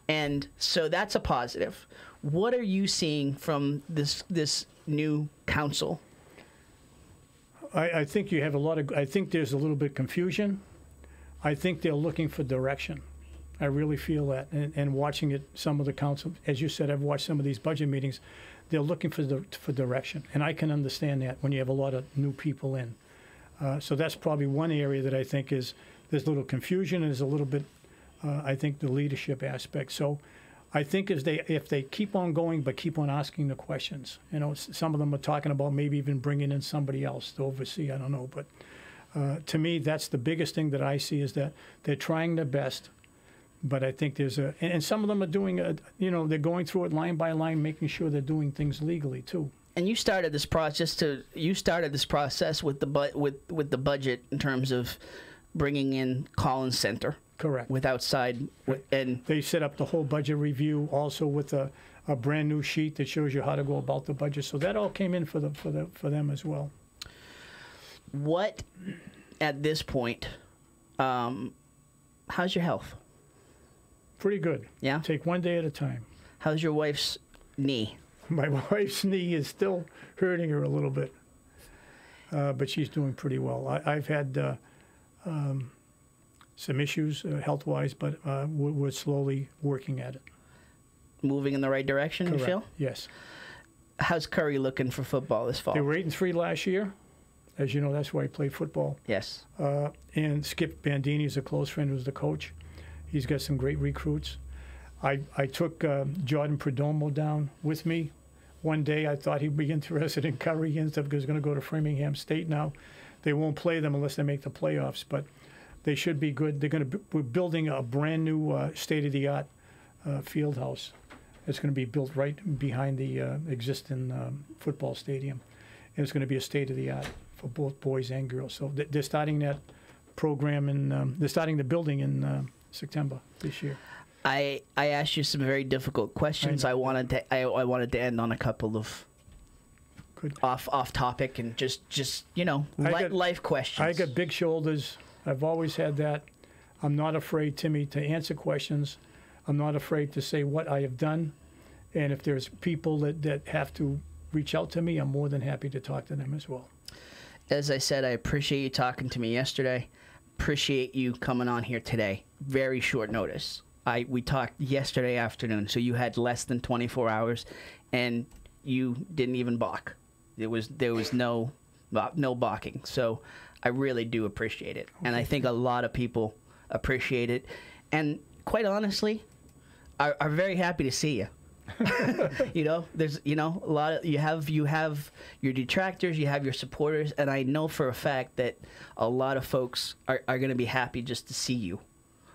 And so that's a positive. What are you seeing from this new council? I think you have I think there's a little bit of confusion. I think they're looking for direction. I really feel that. And watching it, some of the council, as you said, I've watched some of these budget meetings, they're looking for direction. And I can understand that when you have a lot of new people in. So that's probably one area that I think there's a little confusion and there's a little bit, I think, the leadership aspect. So I think if they keep on going but keep on asking the questions, some of them are talking about maybe even bringing in somebody else to oversee, I don't know. But to me, that's the biggest thing that I see is that they're trying their best. But I think and some of them are doing, they're going through it line by line, making sure they're doing things legally too. And you started this process with the budget in terms of bringing in Collins Center. Correct. With outside, and they set up the whole budget review also with a brand new sheet that shows you how to go about the budget. So that all came in for them as well. What at this point? How's your health? Pretty good. Yeah. Take one day at a time. How's your wife's knee? My wife's knee is still hurting her a little bit, but she's doing pretty well. I've had some issues health-wise, but we're slowly working at it. Moving in the right direction, Correct. You feel? Yes. How's Curry looking for football this fall? They were 8-3 last year. As you know, that's why I played football. Yes. And Skip Bandini is a close friend who's the coach. He's got some great recruits. I took Jordan Perdomo down with me. One day I thought he'd be interested in Curry and stuff because he's going to go to Framingham State now. They won't play them unless they make the playoffs, but they should be good. We're building a brand new state-of-the-art field house. It's going to be built right behind the existing football stadium. And it's going to be a state-of-the-art for both boys and girls. So they're starting that program they're starting the building in September this year. I asked you some very difficult questions. I wanted to end on a couple of good off topic and just life questions. I got big shoulders. I've always had that. I'm not afraid, Timmy, to answer questions. I'm not afraid to say what I have done. And if there's people that have to reach out to me, I'm more than happy to talk to them as well. As I said, I appreciate you talking to me yesterday. Appreciate you coming on here today. Very short notice. We talked yesterday afternoon, so you had less than 24 hours, and you didn't even balk. There was no balking. So I really do appreciate it, and I think a lot of people appreciate it, and quite honestly, are very happy to see you. There's a lot of you have your detractors, you have your supporters, and I know for a fact that a lot of folks are going to be happy just to see you.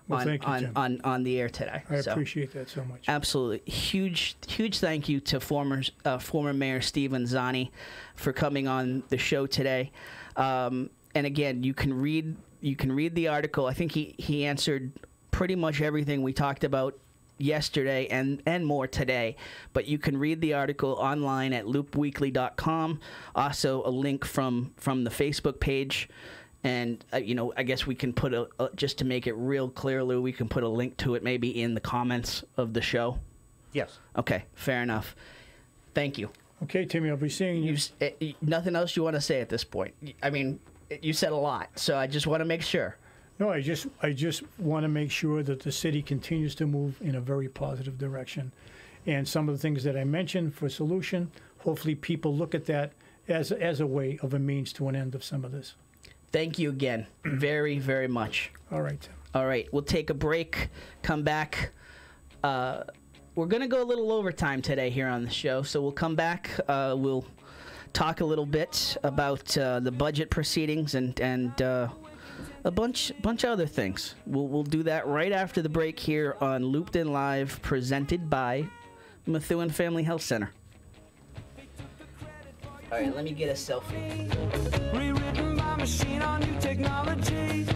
Well, thank you, Jim. On the air today. I appreciate that so much. Absolutely. Huge thank you to former Mayor Stephen Zanni for coming on the show today. And again, you can read the article. I think he answered pretty much everything we talked about yesterday and more today. But you can read the article online at loopweekly.com. Also a link from the Facebook page. And, I guess we can put just to make it real clear, Lou, we can put a link to it maybe in the comments of the show. Yes. Okay, fair enough. Thank you. Okay, Timmy, I'll be seeing you. Nothing else you want to say at this point? I mean, you said a lot, so I just want to make sure. No, I just want to make sure that the city continues to move in a very positive direction. And some of the things that I mentioned for solution, hopefully people look at that as a way of a means to an end of some of this. Thank you again, very, very much. All right. All right, we'll take a break, come back. We're going to go a little overtime today here on the show, so we'll come back. We'll talk a little bit about the budget proceedings and a bunch of other things. We'll do that right after the break here on Looped In Live, presented by Methuen Family Health Center. All right, let me get a selfie. Rewritten by machine on new technology.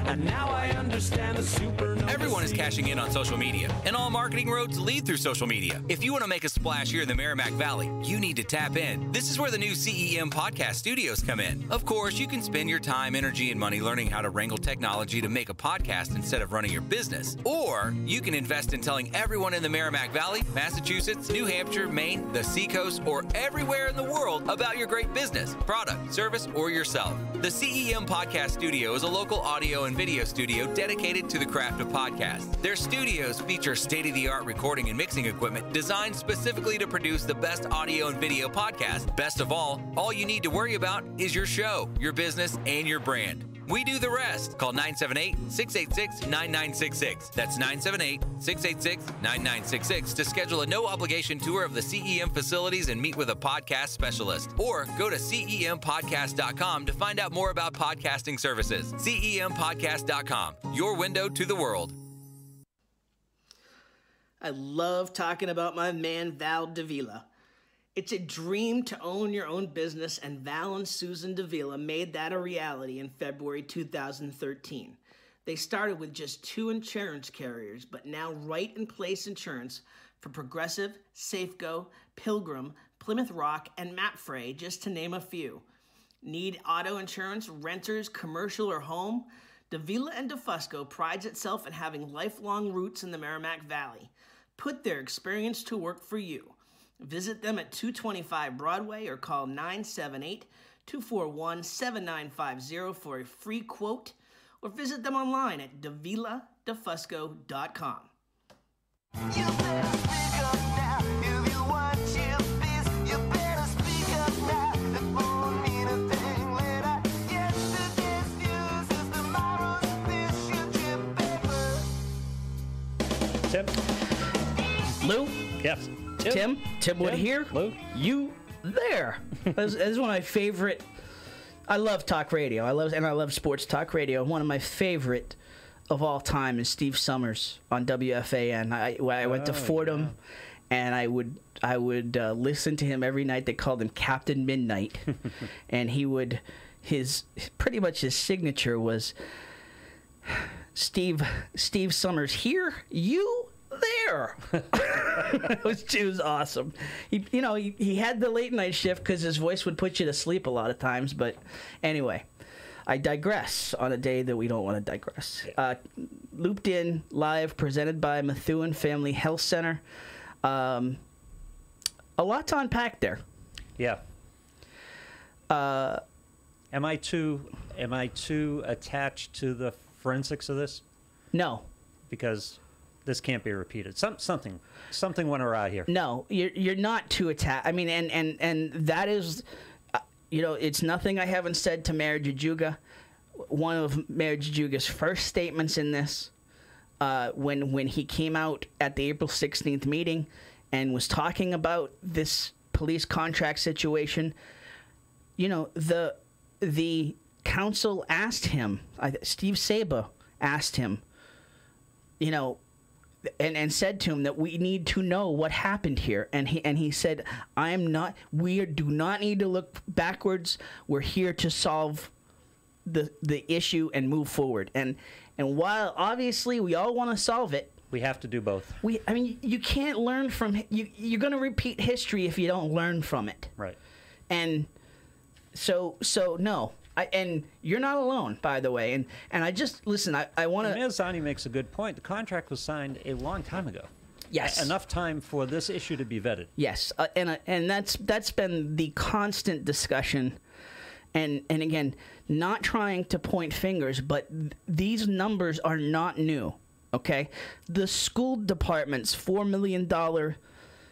And now I understand the supernova. Everyone is cashing in on social media, and all marketing roads lead through social media. If you want to make a splash here in the Merrimack Valley, you need to tap in. This is where the new CEM podcast studios come in. Of course, you can spend your time, energy, and money learning how to wrangle technology to make a podcast instead of running your business. Or you can invest in telling everyone in the Merrimack Valley, Massachusetts, New Hampshire, Maine, the Seacoast, or everywhere in the world about your great business, product, service, or yourself. The CEM Podcast Studio is a local audio and video studio dedicated to the craft of podcasts. Their studios feature state-of-the-art recording and mixing equipment designed specifically to produce the best audio and video podcast. Best of all you need to worry about is your show, your business, and your brand. We do the rest. Call 978-686-9966. That's 978-686-9966 to schedule a no-obligation tour of the CEM facilities and meet with a podcast specialist. Or go to CEMpodcast.com to find out more about podcasting services. CEMpodcast.com, your window to the world. I love talking about my man, Val Davila. It's a dream to own your own business, and Val and Susan Davila made that a reality in February 2013. They started with just 2 insurance carriers, but now Right in Place Insurance for Progressive, Safeco, Pilgrim, Plymouth Rock, and Mapfre, just to name a few. Need auto insurance, renters, commercial, or home? Davila and DeFusco prides itself in having lifelong roots in the Merrimack Valley. Put their experience to work for you. Visit them at 225 Broadway or call 978-241-7950 for a free quote, or visit them online at daviladefusco.com. You better speak up now if you want your peace. You better speak up now. It won't mean a thing later. Yesterday's news is tomorrow's tissue paper. Tim? Lou? Yes. Tim Wood Tim? here. Lou? You there. This is one of my favorite. I love talk radio. I love sports talk radio. One of my favorite of all time is Steve Summers on WFAN. I went to Fordham, and I would listen to him every night. They called him Captain Midnight, and his signature was Steve Summers here, you there. It was awesome. He had the late night shift because his voice would put you to sleep a lot of times. But anyway, I digress on a day that we don't want to digress. Looped In Live, presented by Methuen Family Health Center. A lot to unpack there. Yeah. Am I too attached to the forensics of this? No. Because this can't be repeated. Something went awry here. No, you're not too attached. I mean, and that is, it's nothing I haven't said to Mayor Jajuga. One of Mayor Jajuga's first statements in this, when he came out at the April 16th meeting and was talking about this police contract situation, the council asked him, Steve Saba asked him, and said to him that we need to know what happened here. And he said, we do not need to look backwards. We're here to solve the issue and move forward. And while obviously we all want to solve it, we have to do both. You can't learn from you're going to repeat history if you don't learn from it. Right. And so no. And you're not alone, by the way. And I just, listen, I want to... Zanni makes a good point. The contract was signed a long time ago. Yes. Enough time for this issue to be vetted. Yes. And that's been the constant discussion. And again, not trying to point fingers, but these numbers are not new, okay? The school department's $4 million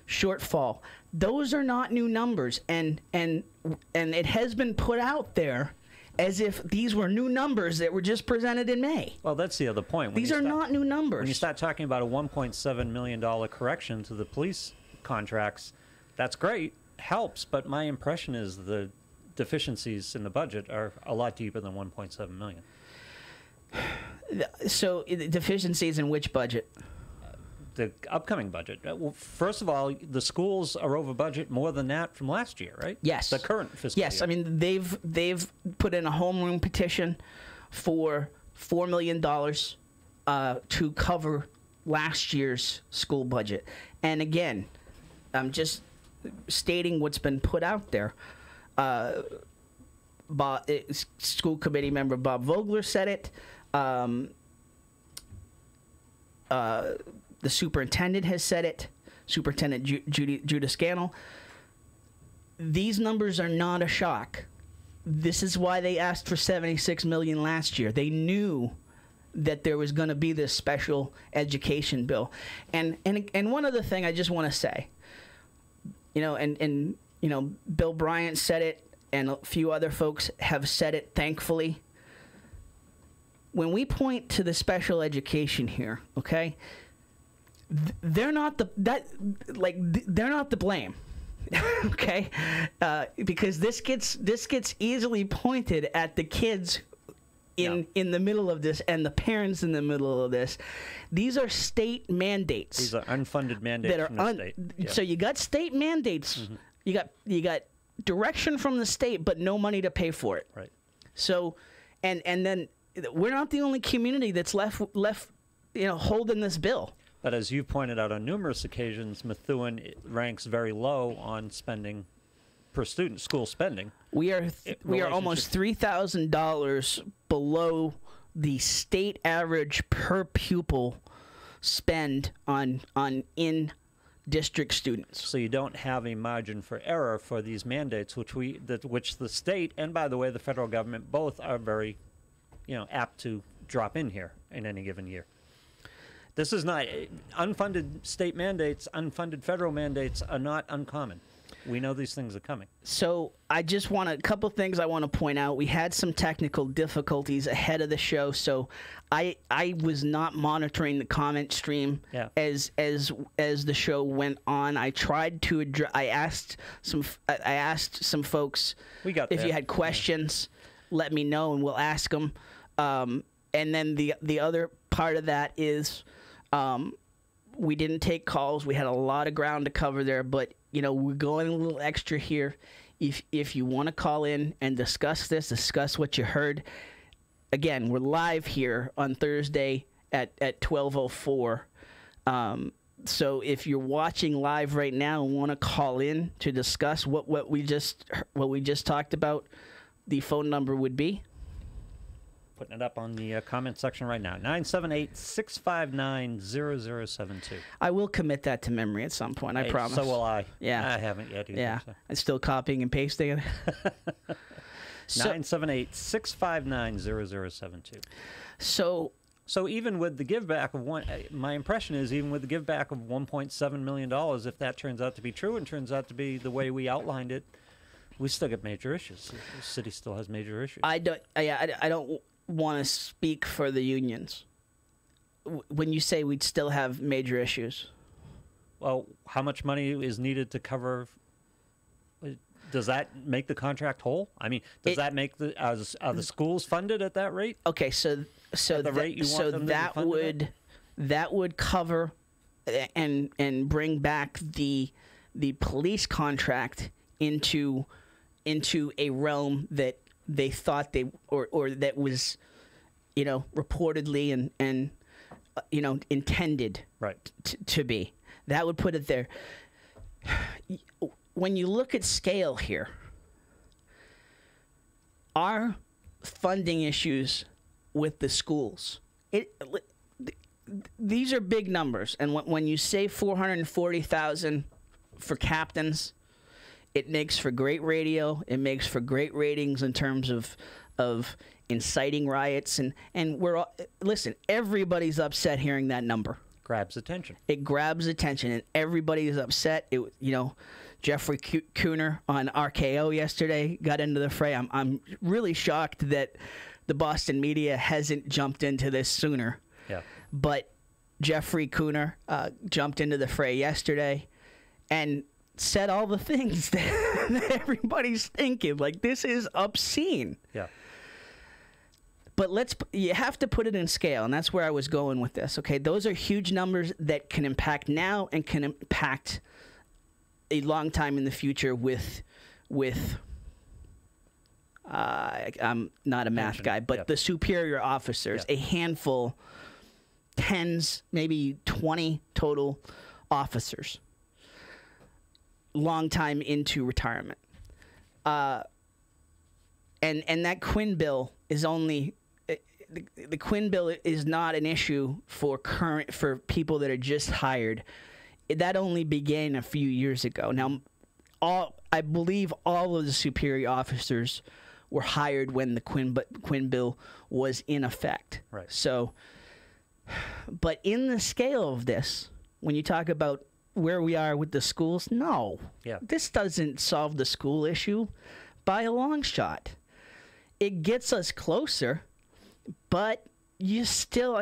shortfall, Those are not new numbers, and it has been put out there as if these were new numbers that were just presented in May. Well, that's the other point. These are not new numbers. When you start talking about a $1.7 million correction to the police contracts, that's great, helps, but my impression is the deficiencies in the budget are a lot deeper than $1.7 million. So, deficiencies in which budget? The upcoming budget. Well, first of all, the schools are over budget more than that from last year, right? Yes. The current fiscal year. Yes, I mean they've put in a homeroom petition for $4 million to cover last year's school budget. And again, I'm just stating what's been put out there. School committee member Bob Vogler said it. The superintendent has said it. Superintendent Judah Scannell. These numbers are not a shock. This is why they asked for $76 million last year. They knew that there was going to be this special education bill. And one other thing I just want to say, Bill Bryant said it, and a few other folks have said it, thankfully. When we point to the special education here, okay, they're not the blame, okay, because this gets easily pointed at the kids in the middle of this and the parents in the middle of this. These are state mandates. These are unfunded mandates from the state. Yeah. So you got state mandates. Mm-hmm. You got direction from the state, but no money to pay for it. Right. So, and then we're not the only community that's left holding this bill. But as you've pointed out on numerous occasions, Methuen ranks very low on spending per student, school spending. We are almost $3,000 below the state average per pupil spend on in-district students. So you don't have a margin for error for these mandates, which the state and, by the way, the federal government both are very, apt to drop in here in any given year. This is not unfunded state mandates, unfunded federal mandates are not uncommon. We know these things are coming. So I just want a couple things I want to point out. We had some technical difficulties ahead of the show, so I was not monitoring the comment stream as the show went on. I tried to I asked some folks if you had questions, let me know and we'll ask them. And then the other part of that is we didn't take calls. We had a lot of ground to cover there, but we're going a little extra here. If you want to call in and discuss what you heard, again, we're live here on Thursday at 12:04. So if you're watching live right now and want to call in to discuss what we just talked about, the phone number would be. Putting it up on the comment section right now. 978-659-0072. I will commit that to memory at some point, I promise. So will I. Yeah. I haven't yet either. Yeah. So. I'm still copying and pasting it. 978-659-0072. So even with the give back of my impression is even with the give back of $1.7 million, if that turns out to be true and turns out to be the way we outlined it, we still get major issues. The city still has major issues. I don't want to speak for the unions. When you say we'd still have major issues, well, how much money is needed to cover? Does that make the contract whole? I mean, does that make are the schools funded at that rate? Okay, so the rate you want them to be funded at? That would cover and bring back the police contract into a realm that they thought or that was, reportedly and intended to be. That would put it there. When you look at scale here, our funding issues with the schools, these are big numbers. And when you say $440,000 for captains, it makes for great radio. It makes for great ratings in terms of inciting riots. And listen, everybody's upset hearing that number. Grabs attention. It grabs attention, and everybody is upset. Jeffrey Cooner on RKO yesterday got into the fray. I'm really shocked that the Boston media hasn't jumped into this sooner. Yeah. But Jeffrey Cooner jumped into the fray yesterday and said all the things that everybody's thinking. Like, this is obscene. Yeah. But you have to put it in scale, and that's where I was going with this. Okay, those are huge numbers that can impact now and can impact a long time in the future with I'm not a math guy, but the superior officers, a handful, tens, maybe 20 total officers, long time into retirement. And that Quinn bill is only the Quinn bill is not an issue for people that are just hired. That only began a few years ago. Now, I believe all of the superior officers were hired when the Quinn bill was in effect. Right. So, but in the scale of this, when you talk about where we are with the schools, no. Yeah. This doesn't solve the school issue by a long shot. It gets us closer, but it's still,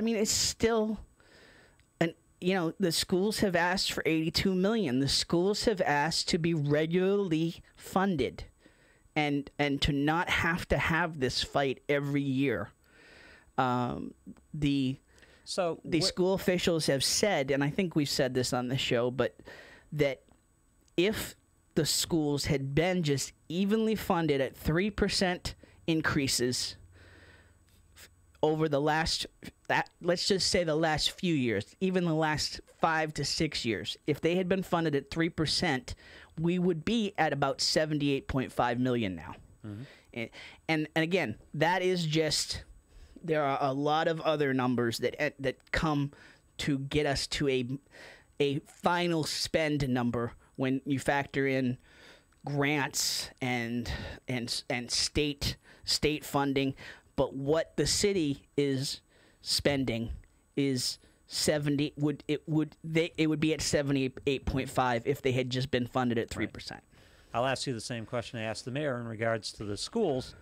the schools have asked for $82 million. The schools have asked to be regularly funded and to not have to have this fight every year. The school officials have said, and I think we've said this on the show, but that if the schools had been just evenly funded at 3% increases over the last, let's just say the last few years, even the last 5 to 6 years, if they had been funded at 3%, we would be at about $78.5 million now. Mm-hmm. And again, that is just, there are a lot of other numbers that come to get us to a final spend number when you factor in grants and state funding. But what the city is spending is it would be at 78.5 if they had just been funded at 3%. Right. I'll ask you the same question I asked the mayor in regards to the schools,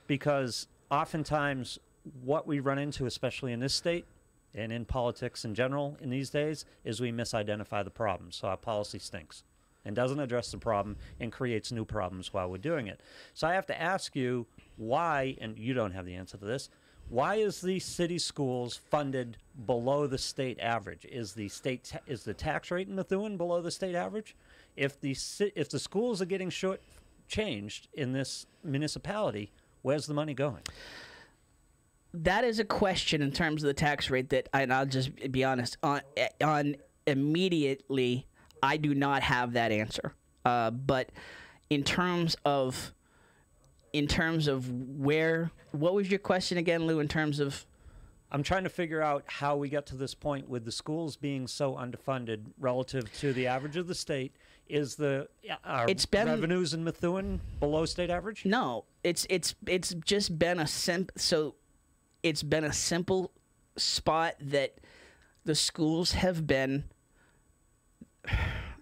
because oftentimes what we run into, especially in this state and in politics in general in these days, is we misidentify the problem. So our policy stinks and doesn't address the problem and creates new problems while we're doing it. So I have to ask you why, and you don't have the answer to this, why is the city schools funded below the state average? Is the tax rate in Methuen below the state average? If the schools are getting shortchanged in this municipality, where's the money going? That is a question in terms of the tax rate that, and I'll just be honest, on immediately, I do not have that answer. But in terms of where, what was your question again, Lou, in terms of? I'm trying to figure out how we got to this point with the schools being so underfunded relative to the average of the state. Is revenues in Methuen below state average? No, it's just been it's been a simple spot that the schools have been.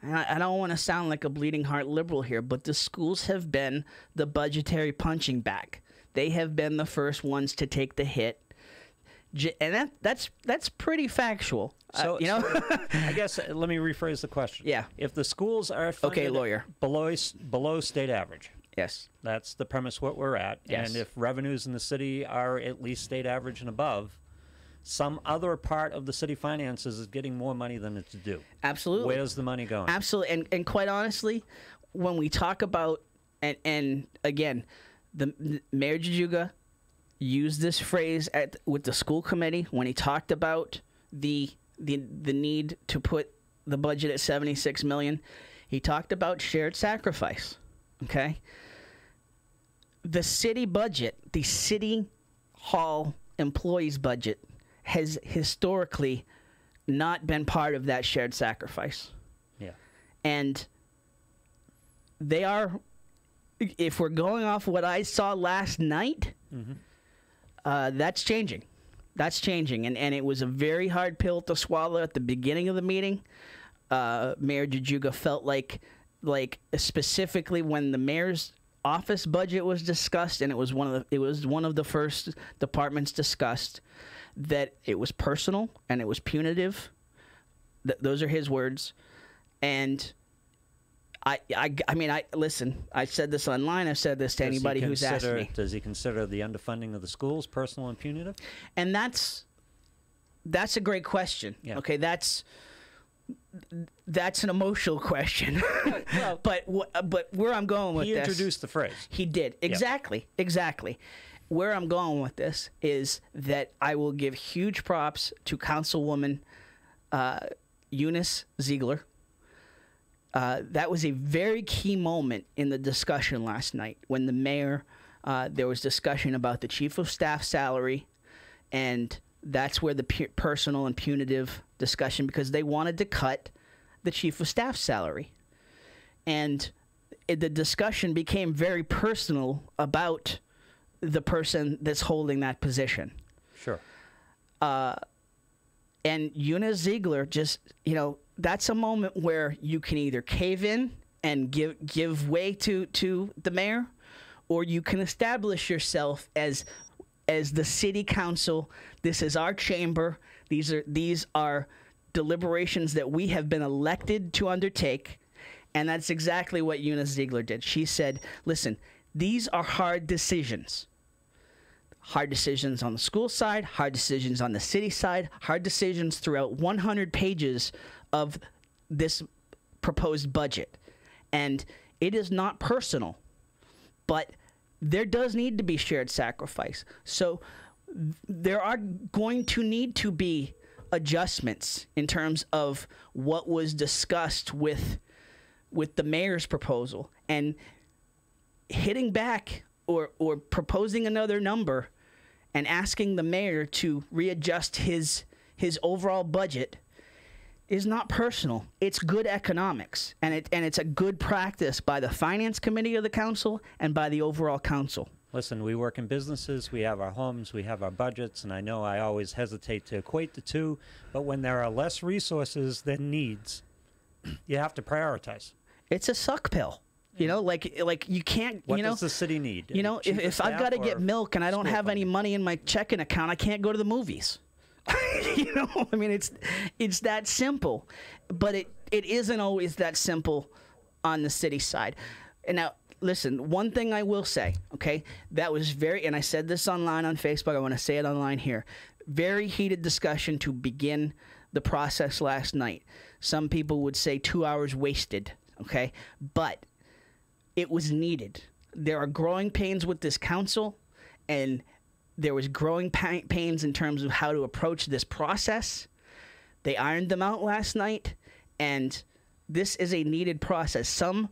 I don't want to sound like a bleeding heart liberal here, but the schools have been the budgetary punching bag. They have been the first ones to take the hit, and that's pretty factual. So, I guess let me rephrase the question. Yeah. If the schools are funded below state average, yes, that's the premise what we're at. Yes. And if revenues in the city are at least state average and above, some other part of the city finances is getting more money than it's due. Absolutely. Where's the money going? Absolutely. And quite honestly, when we talk about, and again, the Mayor Jajuga used this phrase with the school committee when he talked about the need to put the budget at $76 million. He talked about shared sacrifice. Okay? The city budget, the city hall employees budget, has historically not been part of that shared sacrifice. Yeah. And they are, if we're going off what I saw last night, that's changing. That's changing. And it was a very hard pill to swallow at the beginning of the meeting. Mayor Jajuga felt like like specifically when the mayor's office budget was discussed, and it was one of the first departments discussed, that it was personal and it was punitive. Those are his words. And I mean, listen, I said this online. I've said this to anybody who's asked me. Does he consider the underfunding of the schools personal and punitive? And that's a great question. Yeah. Okay, that's an emotional question. Well, but where I'm going with he this, introduced the phrase. He did. Exactly. Where I'm going with this is that I will give huge props to Councilwoman Eunice Ziegler. That was a very key moment in the discussion last night when the mayor, there was discussion about the chief of staff salary, and that's where the personal and punitive discussion, because they wanted to cut the chief of staff salary. And the discussion became very personal about the person that's holding that position. Sure. And Eunice Ziegler just, that's a moment where you can either cave in and give way to the mayor, or you can establish yourself as the city council. This is our chamber. These are deliberations that we have been elected to undertake. And that's exactly what Eunice Ziegler did. She said, listen, these are hard decisions. Hard decisions on the school side, hard decisions on the city side, hard decisions throughout 100 pages of this proposed budget. And it is not personal, but there does need to be shared sacrifice. So there are going to need to be adjustments in terms of what was discussed with the mayor's proposal, and hitting back or proposing another number and asking the mayor to readjust his overall budget is not personal. It's good economics, and it's a good practice by the finance committee of the council and by the overall council. Listen, we work in businesses, we have our homes, we have our budgets, and I know I always hesitate to equate the two, but when there are less resources than needs, you have to prioritize. It's a suck pill. Like you can't, What does the city need? If I've got to get milk and I don't have any money in my checking account, I can't go to the movies. I mean, it's that simple. But it isn't always that simple on the city side. And now, listen, one thing I will say, okay, that was and I said this online on Facebook, I want to say it online here, very heated discussion to begin the process last night. Some people would say 2 hours wasted, okay? But it was needed. There are growing pains with this council, and there was growing pains in terms of how to approach this process. They ironed them out last night, and this is a needed process. Some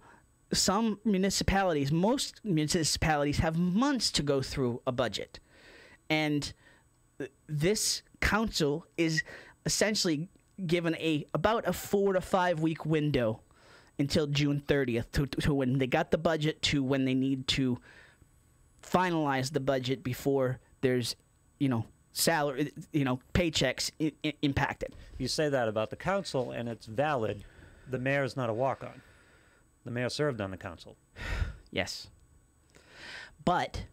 municipalities, most municipalities, have months to go through a budget, and this council is essentially given about a 4 to 5 week window until June 30th to when they got the budget to when they need to finalize the budget before there's, salary, paychecks impacted. You say that about the council, and it's valid. The mayor is not a walk-on. The mayor served on the council. Yes. But,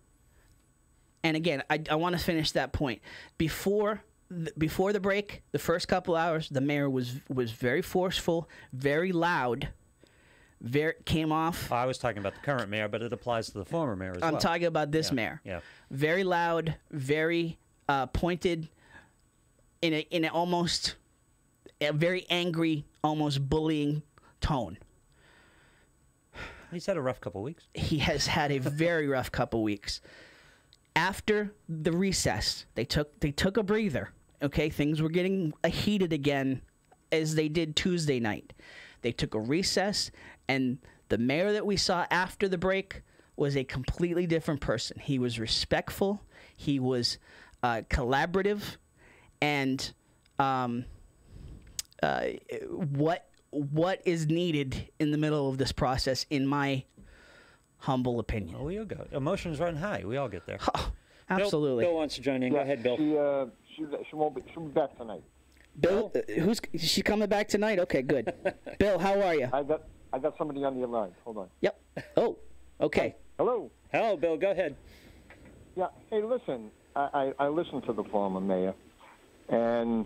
and again, I want to finish that point. Before the break, the first couple hours, the mayor was very forceful, very loud, came off. I was talking about the current mayor, but it applies to the former mayor as well. I'm talking about this mayor. Yeah. Very loud, very pointed, in almost a very angry, almost bullying tone. He's had a rough couple weeks. He has had a very rough couple weeks. After the recess, they took a breather. Okay, things were getting heated again as they did Tuesday night. They took a recess, and the mayor that we saw after the break was a completely different person. He was respectful. He was collaborative, and what is needed in the middle of this process, in my humble opinion. Oh, we'll go. Emotions run high. We all get there. Oh, absolutely. Bill wants to join in. Go ahead, Bill. She'll be back tonight. Bill, she's coming back tonight? Okay, good. Bill, how are you? I got somebody on the line. Hold on. Yep. Oh, okay. Hello. Hello, Bill. Go ahead. Yeah. Hey, listen. I listened to the former mayor, and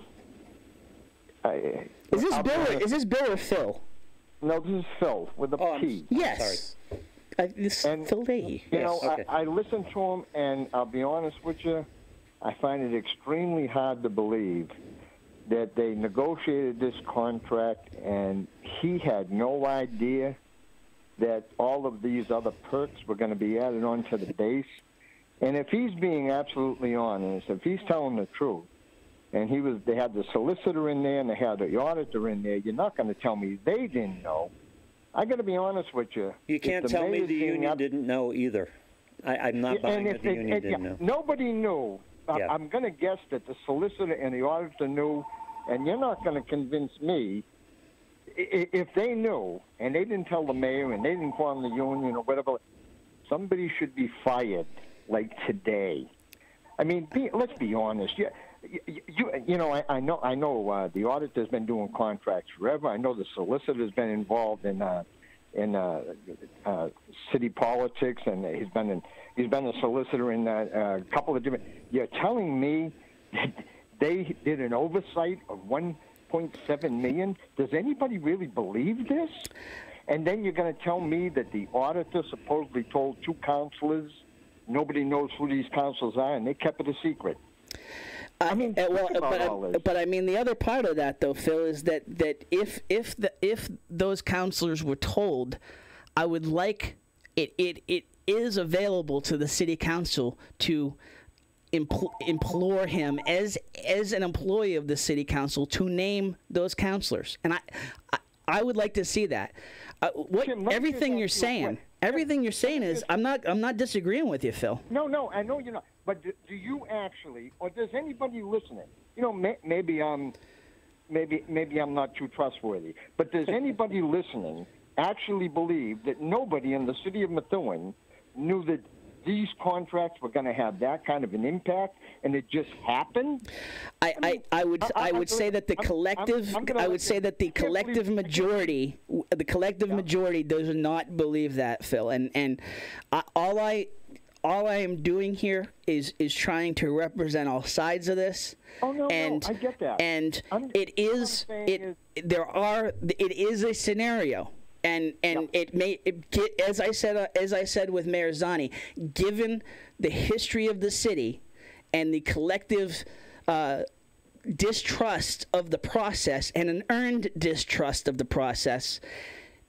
Is this Bill or Phil? No, this is Phil with a P. Yes. This Phil Leahy. You know, okay. I listened to him, and I'll be honest with you, I find it extremely hard to believe that they negotiated this contract, and he had no idea that all of these other perks were going to be added on to the base. And if he's being absolutely honest, if he's telling the truth, and they had the solicitor in there and they had the auditor in there, you're not going to tell me they didn't know. I got to be honest with you. You can't tell me the union didn't know either. I'm not buying that the union didn't know. Nobody knew. Yeah. I'm going to guess that the solicitor and the auditor knew, and you're not going to convince me. If they knew and they didn't tell the mayor and they didn't inform the union or whatever, somebody should be fired like today. I mean, let's be honest. You know, I know the auditor's been doing contracts forever. I know the solicitor's been involved in city politics, and he's been a solicitor in a couple of different. You're telling me that they did an oversight of $1.7 million? Does anybody really believe this? And then you're going to tell me that the auditor supposedly told two counselors, nobody knows who these counselors are, and they kept it a secret. I mean, but I mean, the other part of that, though, Phil, is that if those counselors were told, I would like it is available to the city council to implore him as an employee of the city council to name those counselors, and I would like to see that. Everything you're saying is I'm not disagreeing with you, Phil. No, I know you're not. But do you actually, or does anybody listening? You know, maybe I'm not too trustworthy. But does anybody listening actually believe that nobody in the city of Methuen knew that these contracts were going to have that kind of an impact, and it just happened? I would say that the collective majority does not believe that, Phil. And all I am doing here is trying to represent all sides of this. Oh no, I get that. And it is a scenario. And as I said with Mayor Zanni, given the history of the city and the collective distrust of the process and an earned distrust of the process,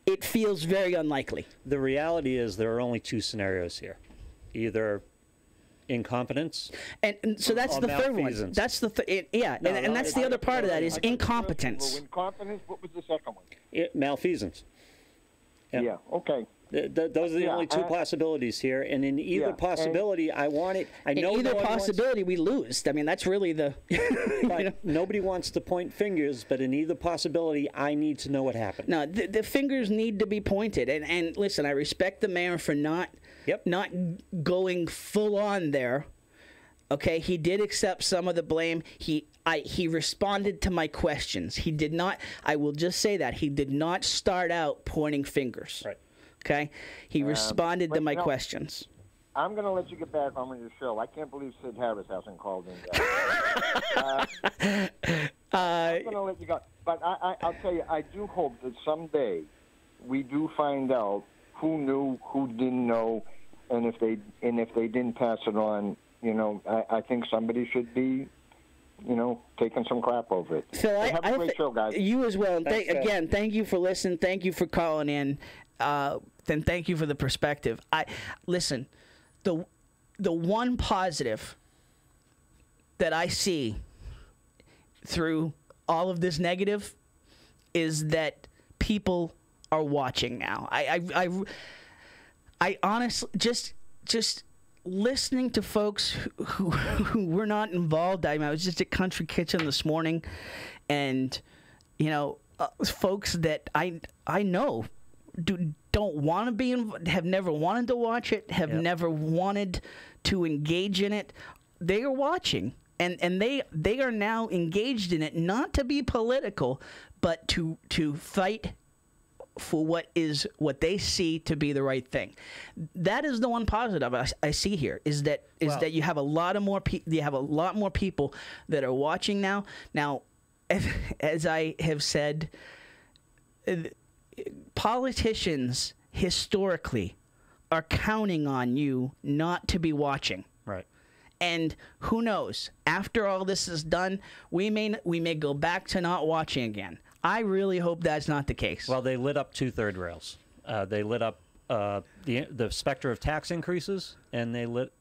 it feels very unlikely. The reality is there are only two scenarios here. Either incompetence, and so that's the third one. That's the and that's the other part of that is incompetence. Incompetence. What was the second one? Malfeasance. Yeah. Okay. Those are the only two possibilities here, and in either possibility, I want it. I know in either possibility, we lose. I mean, that's really the. Nobody wants to point fingers, but in either possibility, I need to know what happened. No, the fingers need to be pointed, and listen, I respect the mayor for not going full on there. Okay, he did accept some of the blame. He responded to my questions. He did not. I will just say that he did not start out pointing fingers. Right. Okay, he responded to my questions. I'm going to let you get back on with your show. I can't believe Sid Harris hasn't called in yet. I'm going to let you go. But I'll tell you, I do hope that someday we do find out who knew, who didn't know, and if they didn't pass it on, you know, I think somebody should be, you know, taking some crap over it. So have a great show, guys. You as well. And again, thank you for listening. Thank you for calling in. Then thank you for the perspective. Listen, the one positive that I see through all of this negative is that people are watching now. I honestly just listening to folks who were not involved. I was just at Country Kitchen this morning, and you know, folks that I know don't want to be have never wanted to watch it, have never wanted to engage in it. They are watching, and they are now engaged in it, not to be political, but to fight for what they see to be the right thing. That is the one positive I see here is that you have a lot more people that are watching now. Now, as I have said, politicians historically are counting on you not to be watching. Right. And who knows? After all this is done, we may go back to not watching again. I really hope that's not the case. Well, they lit up 2/3 rails. They lit up the specter of tax increases, and they lit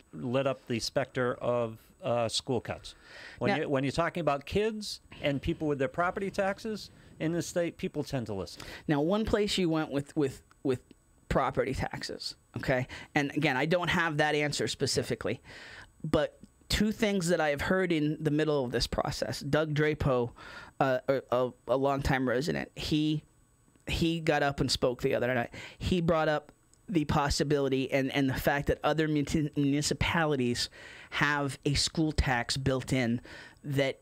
up the specter of school cuts. When you're talking about kids and people with their property taxes in the state, people tend to listen. Now, one place you went with property taxes, okay? And again, I don't have that answer specifically, but two things that I have heard in the middle of this process. Doug Drapo, a longtime resident, he got up and spoke the other night. He brought up the possibility and the fact that other municipalities have a school tax built in that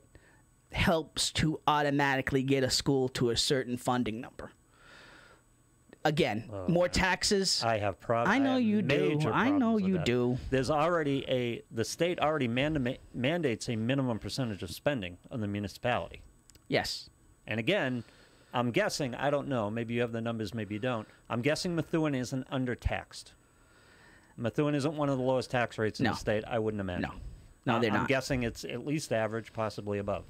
helps to automatically get a school to a certain funding number. Again, more taxes. I have problems. I know you do. I know you do. There's already the state already mandates a minimum percentage of spending on the municipality. Yes. And again, I'm guessing, I don't know, maybe you have the numbers, maybe you don't. I'm guessing Methuen isn't undertaxed. Methuen isn't one of the lowest tax rates in the state, I wouldn't imagine. No, they're not. I'm guessing it's at least average, possibly above.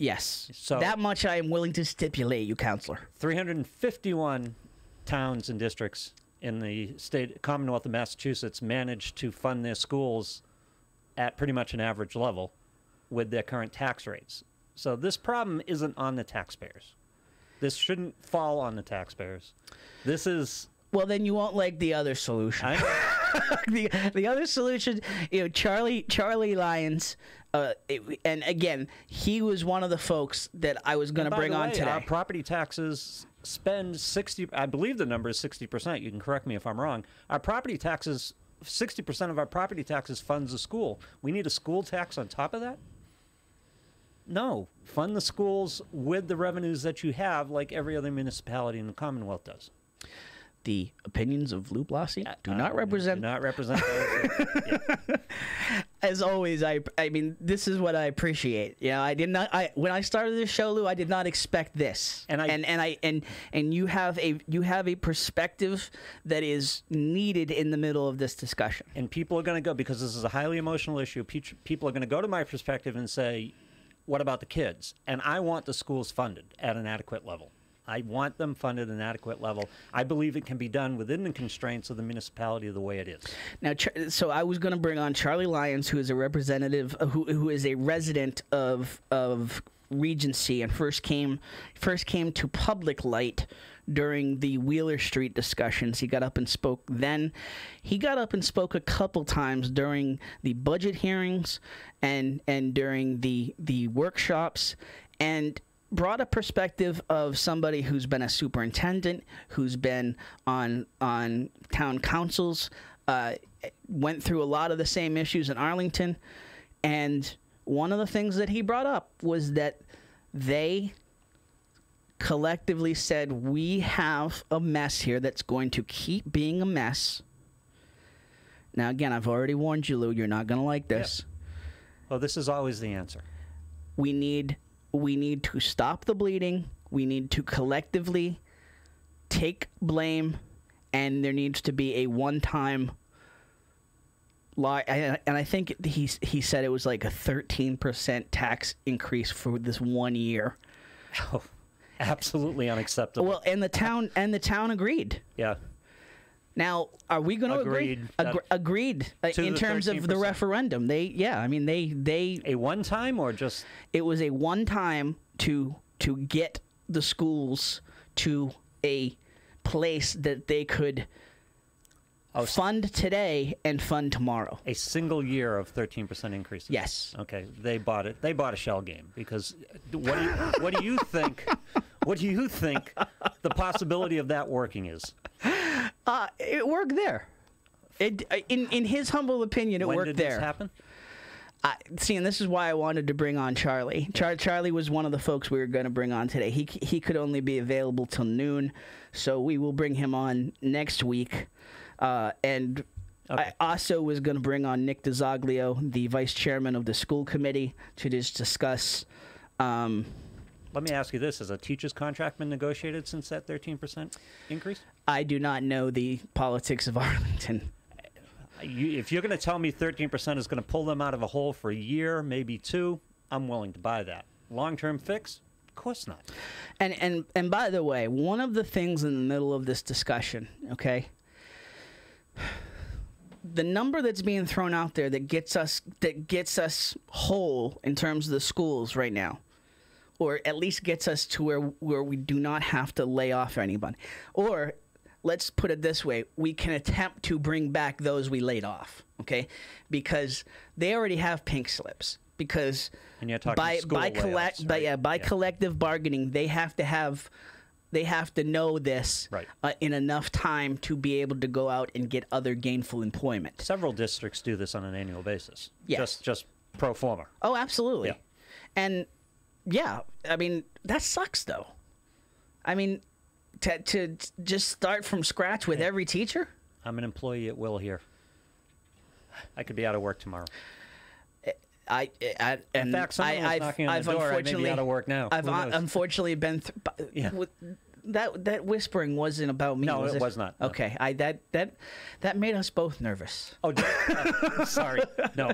Yes. So that much I am willing to stipulate, you counselor. 351 towns and districts in the state Commonwealth of Massachusetts managed to fund their schools at pretty much an average level with their current tax rates. So this problem isn't on the taxpayers. This shouldn't fall on the taxpayers. This is... Well, then you won't like the other solution. The other solution, Charlie Lyons, and again, he was one of the folks that I was going to bring on today. Our property taxes spend 60, I believe the number is 60%. You can correct me if I'm wrong. Our property taxes, 60% of our property taxes funds the school. We need a school tax on top of that? No. Fund the schools with the revenues that you have like every other municipality in the Commonwealth does. The opinions of Lou Blassie do not represent... Do not represent those. Yeah. As always, I mean, this is what I appreciate. I did not. When I started this show, Lou, I did not expect this. And you have a perspective that is needed in the middle of this discussion. And people are going to go, because this is a highly emotional issue, people are going to go to my perspective and say, what about the kids? And I want the schools funded at an adequate level. I want them funded at an adequate level. I believe it can be done within the constraints of the municipality the way it is. Now, so I was going to bring on Charlie Lyons, who is a representative, who is a resident of Regency, and first came to public light during the Wheeler Street discussions. He got up and spoke then. He got up and spoke a couple times during the budget hearings and during the workshops, and brought a perspective of somebody who's been a superintendent, who's been on town councils, went through a lot of the same issues in Arlington. And one of the things that he brought up was that they collectively said, we have a mess here that's going to keep being a mess. Now, again, I've already warned you, Lou, you're not going to like this. Yeah. Well, this is always the answer. We need to stop the bleeding. We need to collectively take blame, and there needs to be a one-time law. And I think he said it was like a 13% tax increase for this 1 year. Oh, absolutely unacceptable. Well, and the town agreed. Yeah. Now, are we going to agree? Agreed in terms 13%. Of the referendum. They a one time or just it was a one time to get the schools to a place that they could fund today and fund tomorrow. A single year of 13% increases. Yes. Okay, they bought it. They bought a shell game because what do you think? What do you think the possibility of that working is? It worked there. In his humble opinion, it worked there. When did this happen? See, and this is why I wanted to bring on Charlie. Charlie was one of the folks we were going to bring on today. He could only be available till noon, so we will bring him on next week. And I also was going to bring on Nick DiZoglio, the vice chairman of the school committee, to just discuss. Let me ask you this: has a teacher's contract been negotiated since that 13% increase? I do not know the politics of Arlington. If you're going to tell me 13% is going to pull them out of a hole for a year, maybe two, I'm willing to buy that. Long-term fix? Of course not. And by the way, one of the things in the middle of this discussion, okay, the number that's being thrown out there that gets us whole in terms of the schools right now, or at least gets us to where we do not have to lay off anybody, or let's put it this way, we can attempt to bring back those we laid off, okay? Because they already have pink slips. Because and you're talking by collective bargaining, they have to know this in enough time to be able to go out and get other gainful employment. Several districts do this on an annual basis. Yes. Just pro forma. Oh, absolutely. Yeah. And yeah, I mean, that sucks though. I mean, to just start from scratch with every teacher? I'm an employee at will here. I could be out of work tomorrow. In fact, someone was knocking on the door. I may be out of work now. I've unfortunately been through. That whispering wasn't about me. No, was it was not. No. Okay, that made us both nervous. Oh, sorry. No.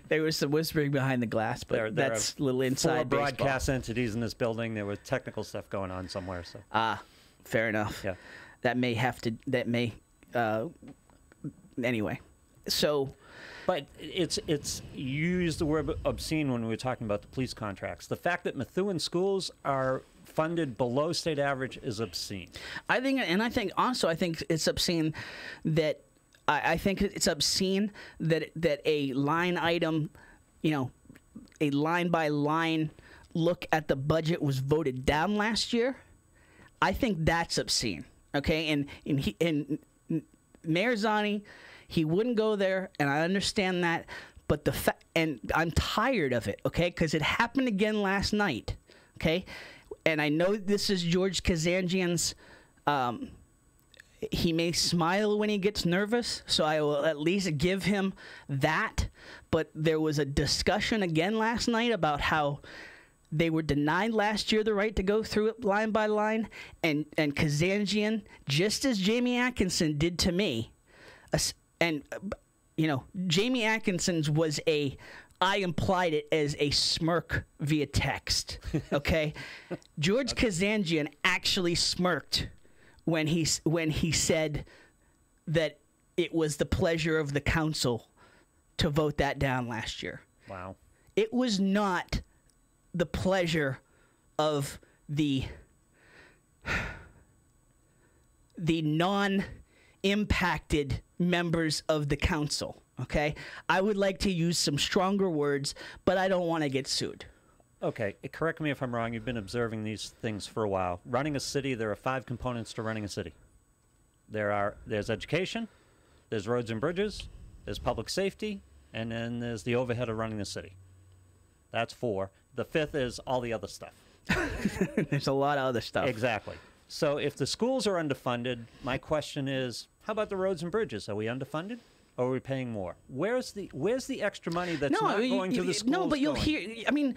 There was some whispering behind the glass, but that's a little inside baseball. 4 baseball. broadcast entities in this building. There was technical stuff going on somewhere. So fair enough. Yeah. That may have to. That may. Anyway, so. But it's you used the word obscene when we were talking about the police contracts. The fact that Methuen schools are funded below state average is obscene. I think it's obscene that I think it's obscene that a line item, a line by line look at the budget was voted down last year. I think that's obscene. Okay, and Mayor Zanni, he wouldn't go there, and I understand that. But and I'm tired of it. Okay, because it happened again last night. Okay. And I know this is George Kazanjian's, he may smile when he gets nervous, so I will at least give him that. But there was a discussion again last night about how they were denied last year the right to go through it line by line. And Kazanjian, just as Jamie Atkinson did to me, Jamie Atkinson's was I implied it as a smirk via text, okay? George Kazanjian actually smirked when he said that it was the pleasure of the council to vote that down last year. Wow. It was not the pleasure of the non-impacted members of the council. Okay, I would like to use some stronger words, but I don't want to get sued. Okay, correct me if I'm wrong. You've been observing these things for a while. Running a city, there are 5 components to running a city. There's education, there's roads and bridges, there's public safety, and then there's the overhead of running the city. That's 4. The 5th is all the other stuff. There's a lot of other stuff. Exactly. So if the schools are underfunded, my question is, how about the roads and bridges? Are we underfunded? Or are we paying more? Where's the extra money that's not going to the schools? No, but you'll hear. I mean,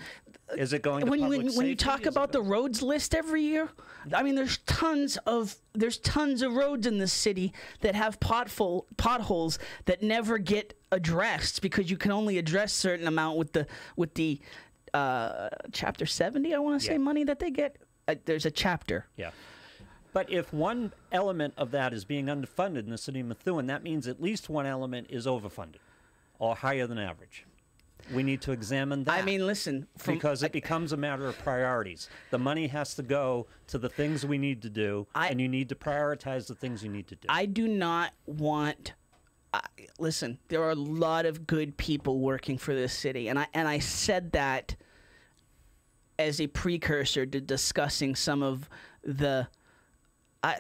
is it going to public safety? When you talk about the roads list every year, I mean, there's tons of roads in this city that have potholes that never get addressed because you can only address certain amount with the Chapter 70. I want to say money that they get. There's a chapter. Yeah. But if one element of that is being underfunded in the city of Methuen, that means at least one element is overfunded or higher than average. We need to examine that. I mean, listen. Because it becomes a matter of priorities. The money has to go to the things we need to do, and you need to prioritize the things you need to do. I do not want... listen, there are a lot of good people working for this city, and I said that as a precursor to discussing some of the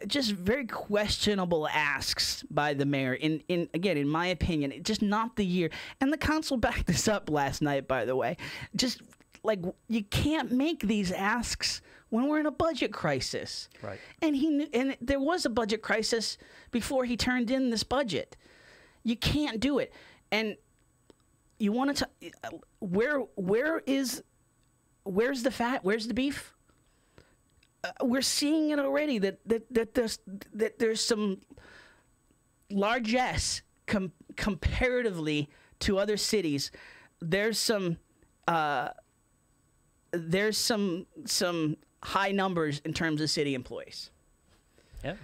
just very questionable asks by the mayor. Again, in my opinion, just not the year. And the council backed this up last night, by the way. Just like, you can't make these asks when we're in a budget crisis. Right. And he knew, and there was a budget crisis before he turned in this budget. You can't do it. And you want to where's the fat? Where's the beef? We're seeing it already that there's some largesse comparatively to other cities. There's some high numbers in terms of city employees. Yeah.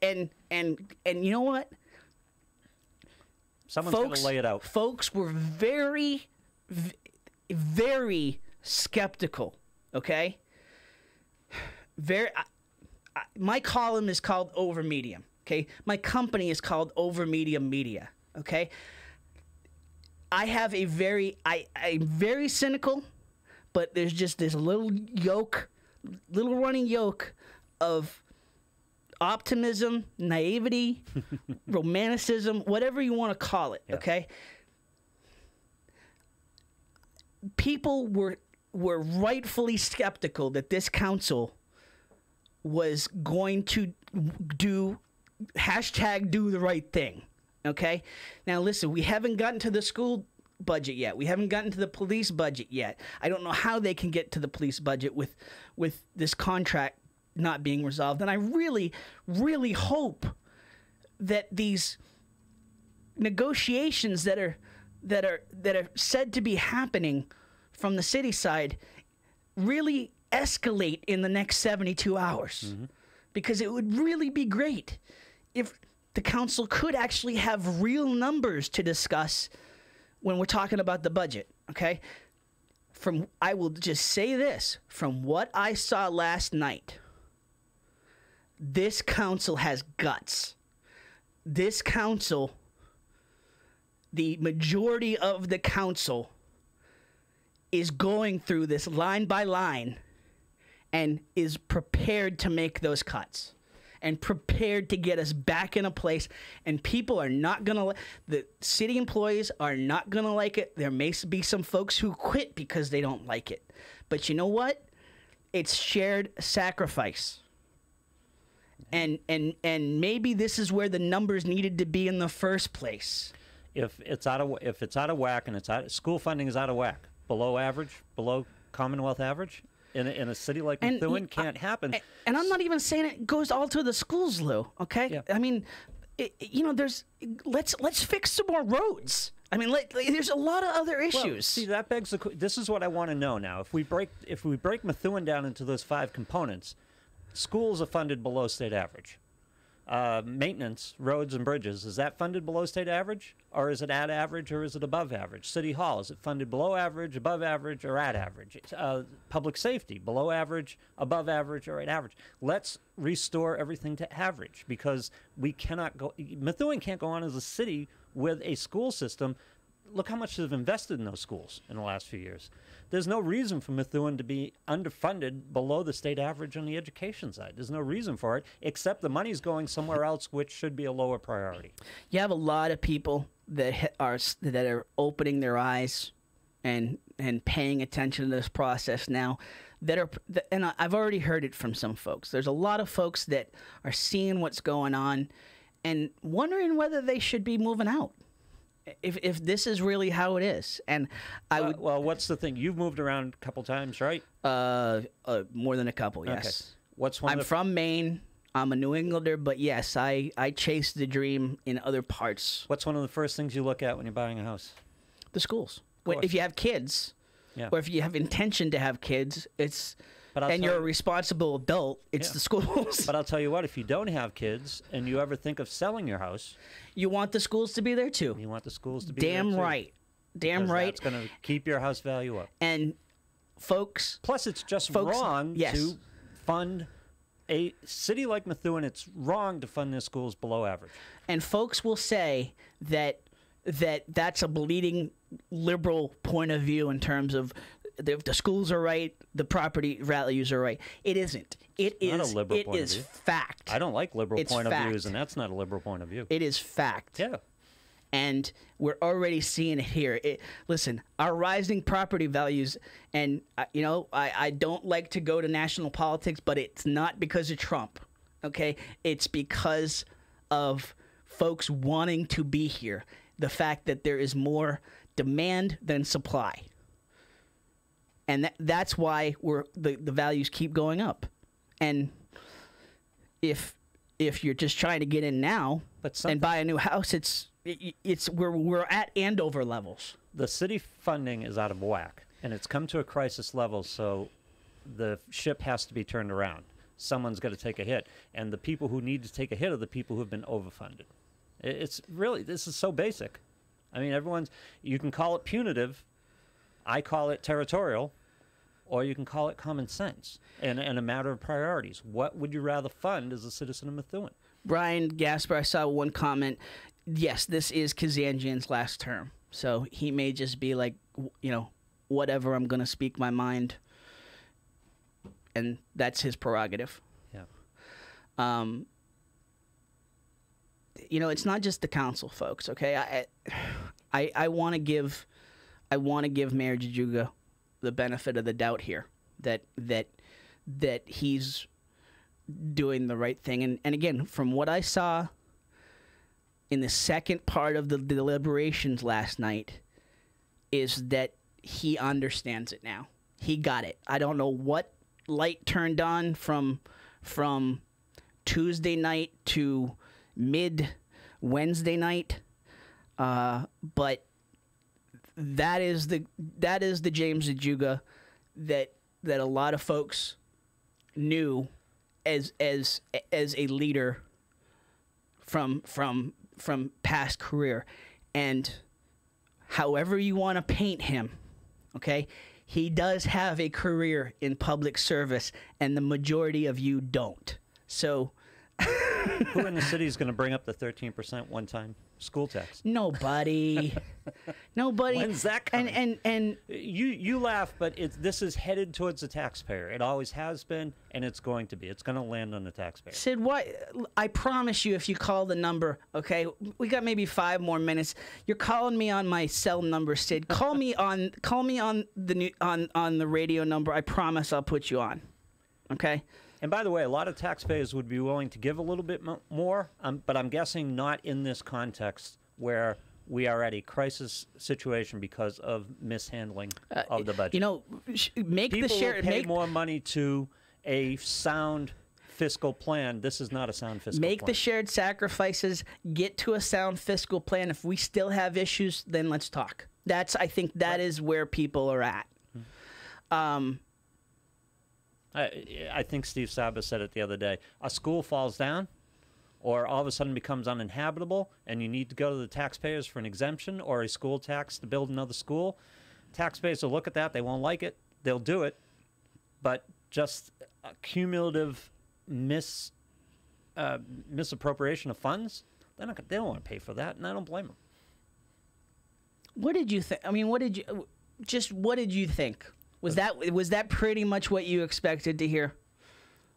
And you know what? Someone's going to lay it out. Folks were very, very skeptical. Okay. My column is called Over Medium. Okay. My company is called Over Medium Media. Okay. I'm very cynical, but there's just this little running yoke of optimism, naivety, romanticism, whatever you want to call it. Yeah. Okay. People were rightfully skeptical that this council was going to do the right thing. Okay? Now listen, we haven't gotten to the school budget yet. We haven't gotten to the police budget yet. I don't know how they can get to the police budget with this contract not being resolved. And I really, really hope that these negotiations that are said to be happening from the city side really escalate in the next 72 hours. Mm-hmm. Because it would really be great if the council could actually have real numbers to discuss when we're talking about the budget, okay? I will just say this, from what I saw last night, this council has guts. This council, the majority of the council, is going through this line by line and is prepared to make those cuts and prepared to get us back in a place. And people are not going to, the city employees are not going to like it. There may be some folks who quit because they don't like it. But you know what? It's shared sacrifice. And maybe this is where the numbers needed to be in the first place. If it's out of whack and school funding is out of whack, below average, below Commonwealth average, in a city like Methuen, can't happen. And I'm not even saying it goes all to the schools, Lou. Okay, yeah. I mean, let's fix some more roads. I mean, there's a lot of other issues. Well, see, that begs this is what I want to know now. If we break Methuen down into those 5 components, schools are funded below state average. Maintenance, roads and bridges, is that funded below state average? Or is it at average, or is it above average? City Hall, is it funded below average, above average, or at average? Public safety, below average, above average, or at average? Let's restore everything to average, because Methuen can't go on as a city with a school system. Look how much they've invested in those schools in the last few years. There's no reason for Methuen to be underfunded below the state average on the education side. There's no reason for it, except the money's going somewhere else, which should be a lower priority. You have a lot of people that are opening their eyes and paying attention to this process now. And I've already heard it from some folks. There's a lot of folks that are seeing what's going on and wondering whether they should be moving out. If this is really how it is, and I would. Well, what's the thing? You've moved around a couple times, right? More than a couple, yes. Okay. I'm from Maine. I'm a New Englander, but yes, I chase the dream in other parts. What's one of the first things you look at when you're buying a house? The schools. If you have kids, or if you have intention to have kids, you're a responsible adult, it's the schools. But I'll tell you what, if you don't have kids and you ever think of selling your house, you want the schools to be there too. You want the schools to be there too. Damn right. Damn right. That's going to keep your house value up. And folks... Plus, it's just wrong to fund a city like Methuen. It's wrong to fund their schools below average. And folks will say that's a bleeding liberal point of view in terms of the schools are right, the property values are right. It isn't. It is. Not a liberal it point of is view. fact. I don't like liberal It's point of fact. views, and that's not a liberal point of view. It is fact. Yeah. And we're already seeing it here. Listen, our rising property values, and I don't like to go to national politics, but it's not because of Trump, okay? It's because of folks wanting to be here. The fact that there is more demand than supply, and that's why the values keep going up. And if you're just trying to get in now and buy a new house, we're at Andover levels. The city funding is out of whack, and it's come to a crisis level, so the ship has to be turned around. Someone's got to take a hit, and the people who need to take a hit are the people who have been overfunded. It's really, this is so basic. I mean, you can call it punitive, I call it territorial, or you can call it common sense and a matter of priorities. What would you rather fund as a citizen of Methuen? Brian Gasper, I saw one comment. Yes, this is Kazanjian's last term, so he may just be like, whatever, I'm going to speak my mind, and that's his prerogative. Yeah. It's not just the council, folks. Okay, I want to give Mayor Jajuga the benefit of the doubt here that he's doing the right thing. And again, from what I saw in the second part of the deliberations last night, is that he understands it now. He got it. I don't know what light turned on from Tuesday night to mid Wednesday night, but that is the James Jajuga that a lot of folks knew as a leader from past career. And however you want to paint him, okay, he does have a career in public service, and the majority of you don't. So Who in the city is going to bring up the 13% one-time school tax? nobody. When's that coming? And You laugh, but this is headed towards the taxpayer. It always has been, and it's going to be. It's going to land on the taxpayer. Sid, what? I promise you, if you call the number, okay, we got maybe 5 more minutes. You're calling me on my cell number, Sid. Call me on the radio number. I promise I'll put you on. Okay. And by the way, a lot of taxpayers would be willing to give a little bit more, but I'm guessing not in this context where we are at a crisis situation because of mishandling of the budget. Make People the share. will pay more money to a sound fiscal plan. This is not a sound fiscal plan. Make the shared sacrifices. Get to a sound fiscal plan. If we still have issues, then let's talk. I think that is where people are at. I think Steve Saba said it the other day. A school falls down or all of a sudden becomes uninhabitable and you need to go to the taxpayers for an exemption or a school tax to build another school. Taxpayers will look at that. They won't like it. They'll do it. But just a cumulative misappropriation of funds, they don't want to pay for that, and I don't blame them. What did you think? I mean, what did you think? Was that pretty much what you expected to hear?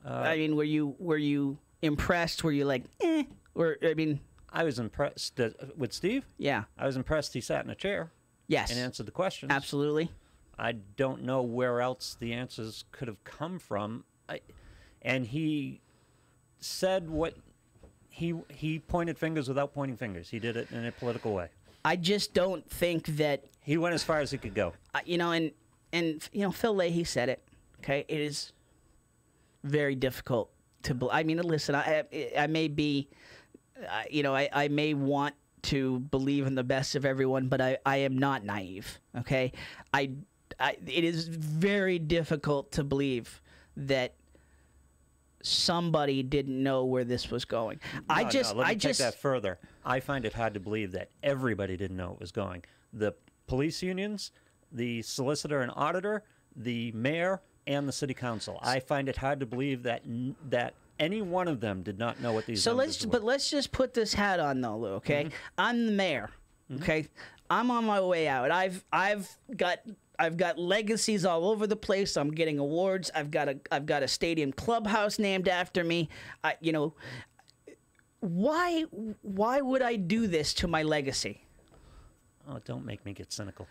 I mean, were you impressed? Were you like, eh? Or I mean, I was impressed with Steve. Yeah, I was impressed he sat in a chair. Yes, and answered the questions. Absolutely. I don't know where else the answers could have come from. And he said what he pointed fingers without pointing fingers. He did it in a political way. I just don't think that he went as far as he could go. And Phil Leahy said it. Okay, it is very difficult to believe. I mean, listen, I may be, I may want to believe in the best of everyone, but I am not naive. Okay, it is very difficult to believe that somebody didn't know where this was going. Let me take that further. I find it hard to believe that everybody didn't know it was going. The police unions, the solicitor and auditor, the mayor, and the city council. I find it hard to believe that any one of them did not know what these numbers were. But let's just put this hat on, though, Lou. Okay, I'm the mayor. Okay, I'm on my way out. I've got legacies all over the place. I'm getting awards. I've got a stadium clubhouse named after me. Why would I do this to my legacy? Oh, don't make me get cynical.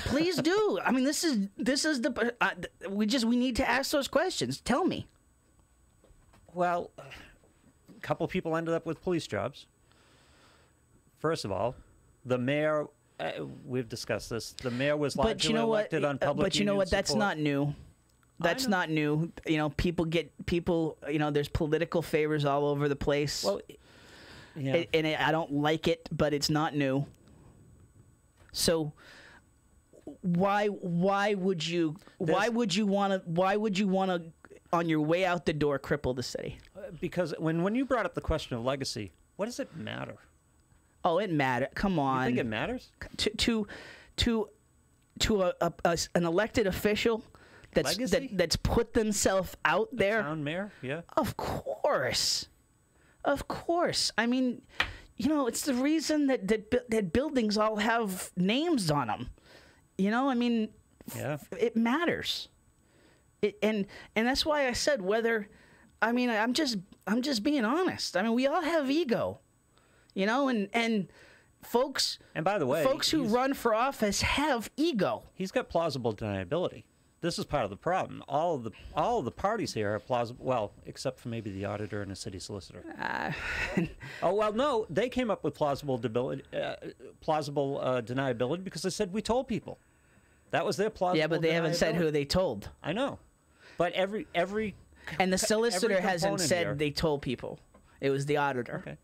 Please do. I mean, this is the we need to ask those questions. Tell me. Well, a couple people ended up with police jobs. First of all, the mayor, we've discussed this, the mayor was largely elected on public But you know what? That's support. not new. That's not new. People, there's political favors all over the place. Well, yeah. I don't like it, but it's not new. So why would you want to on your way out the door cripple the city? Because when you brought up the question of legacy, what does it matter? Oh, it matters. Come on. You think it matters? To an elected official that's put themselves out there. Town mayor, yeah. Of course. I mean, it's the reason that buildings all have names on them. I mean, yeah. It matters. And that's why I said I'm just being honest. I mean, we all have ego, and folks. And by the way, folks who run for office have ego. He's got plausible deniability. This is part of the problem. All of the parties here are plausible. Well, except for maybe the auditor and the city solicitor. Oh well, no, they came up with plausible deniability because they said we told people. That was their plausible. Yeah, but they haven't said who they told. I know, but every and the solicitor hasn't said here, they told people. It was the auditor. Okay.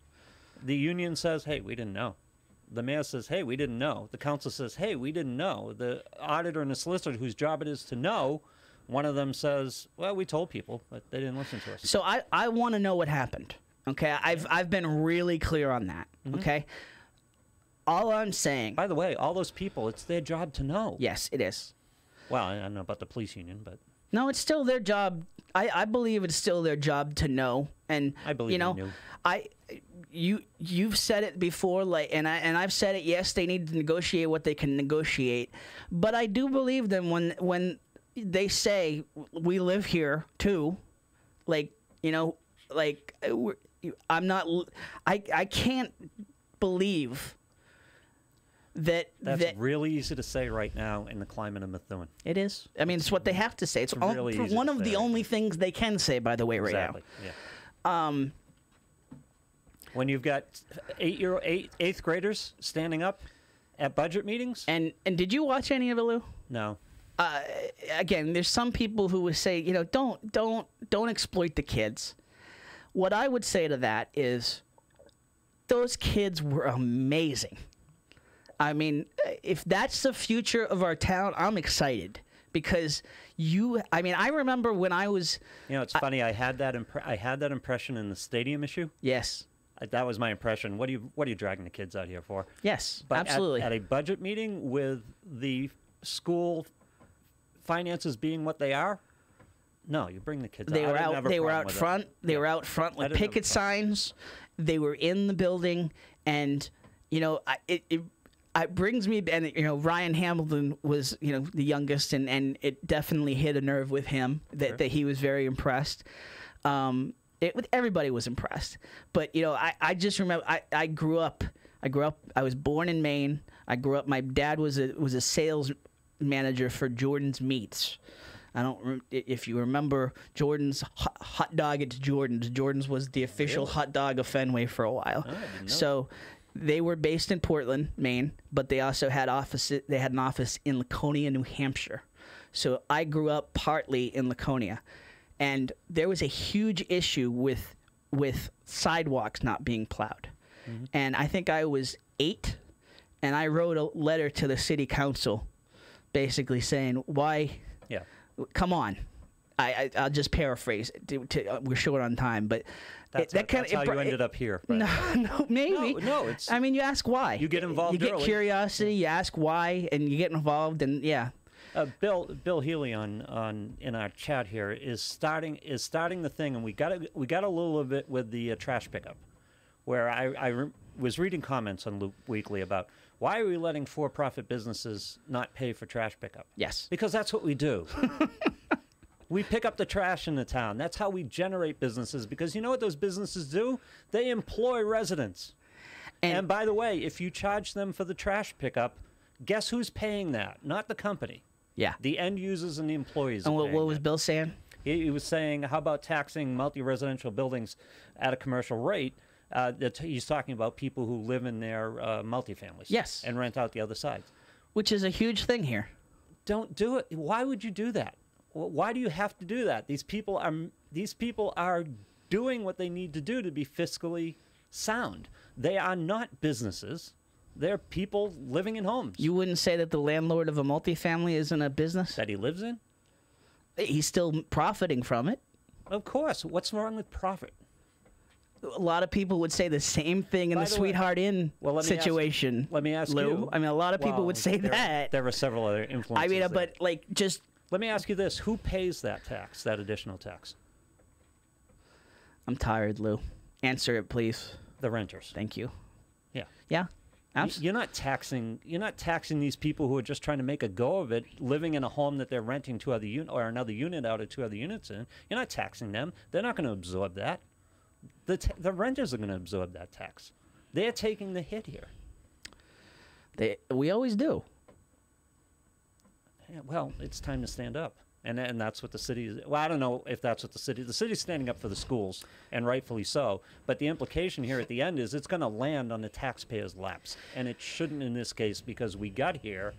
The union says, "Hey, we didn't know." The mayor says, "Hey, we didn't know." The council says, "Hey, we didn't know." The auditor and the solicitor, whose job it is to know, one of them says, "Well, we told people, but they didn't listen to us." So I want to know what happened. Okay, I've been really clear on that. Mm-hmm. Okay. All I'm saying. By the way, all those people, it's their job to know. Yes, it is. Well, I don't know about the police union, but no, it's still their job. I believe it's still their job to know. And I believe you've said it before, and I've said it. Yes, they need to negotiate what they can negotiate, but I do believe them when they say we live here too. I'm not. I can't believe that's really easy to say right now in the climate of Methuen. It is. I mean, it's what they have to say. It's really one of the only things they can say, by the way, right exactly. now. Yeah. When you've got eighth graders standing up at budget meetings. And did you watch any of it, Lou? No. Again, there's some people who would say, don't exploit the kids. What I would say to that is, those kids were amazing. I mean, if that's the future of our town, I'm excited because I remember when I was. It's funny. I had that impression in the stadium issue. Yes. That was my impression. What are you dragging the kids out here for? Yes, but absolutely. At a budget meeting with the school finances being what they are, no, you bring the kids out. They were out front. They were out front with picket signs. They were in the building, and it brings me, and Ryan Hamilton was the youngest, and it definitely hit a nerve with him that he was very impressed. Everybody was impressed, but I just remember I grew up. I was born in Maine. I grew up. My dad was a sales manager for Jordan's Meats. I don't if you remember Jordan's hot dog. It's Jordan's. Jordan's was the official hot dog of Fenway for a while. So they were based in Portland, Maine, but they also had They had an office in Laconia, New Hampshire. So I grew up partly in Laconia. And there was a huge issue with sidewalks not being plowed. Mm-hmm. And I think I was 8, and I wrote a letter to the city council basically saying, why? Yeah. Come on. I'll just paraphrase. We're short on time, but that's how you ended up here. No, maybe. No, it's. I mean, you ask why. You get involved. You get curiosity. You ask why, and you get involved, and yeah. Bill Healy on in our chat here is starting the thing, and we got a little bit with the trash pickup, where I was reading comments on Luke Weekly about, Why are we letting for-profit businesses not pay for trash pickup? Yes. Because that's what we do. We pick up the trash in the town. That's how we generate businesses, because you know what those businesses do? They employ residents. And by the way, if you charge them for the trash pickup, guess who's paying that? Not the company. Yeah. The end users and the employees. And are what paying was that. Bill saying? He was saying, how about taxing multi-residential buildings at a commercial rate? He's talking about people who live in their multifamilies. Yes. And rent out the other side. Which is a huge thing here. Don't do it. Why would you do that? Why do you have to do that? These people are doing what they need to do to be fiscally sound. They are not businesses. They're people living in homes. You wouldn't say that the landlord of a multifamily isn't a business? That he lives in? He's still profiting from it. Of course. What's wrong with profit? A lot of people would say the same thing in By the the way- Sweetheart Inn Well, let me ask- situation. let me ask Lou. you. I mean, a lot of people Well, would say there, that. There are several other influences. I mean, there. but like, just Let me ask you this. Who pays that tax, that additional tax? I'm tired, Lou. Answer it, please. The renters. Thank you. Yeah. Yeah. You're not taxing these people who are just trying to make a go of it, living in a home that they're renting two other or another unit out of two other units in. You're not taxing them. They're not going to absorb that. The renters are going to absorb that tax. They're taking the hit here. We always do. Yeah, well, it's time to stand up. And that's what the city is. Well, I don't know if that's what the city's standing up for the schools, and rightfully so. But the implication here at the end is it's going to land on the taxpayers' laps. And it shouldn't in this case, because we got here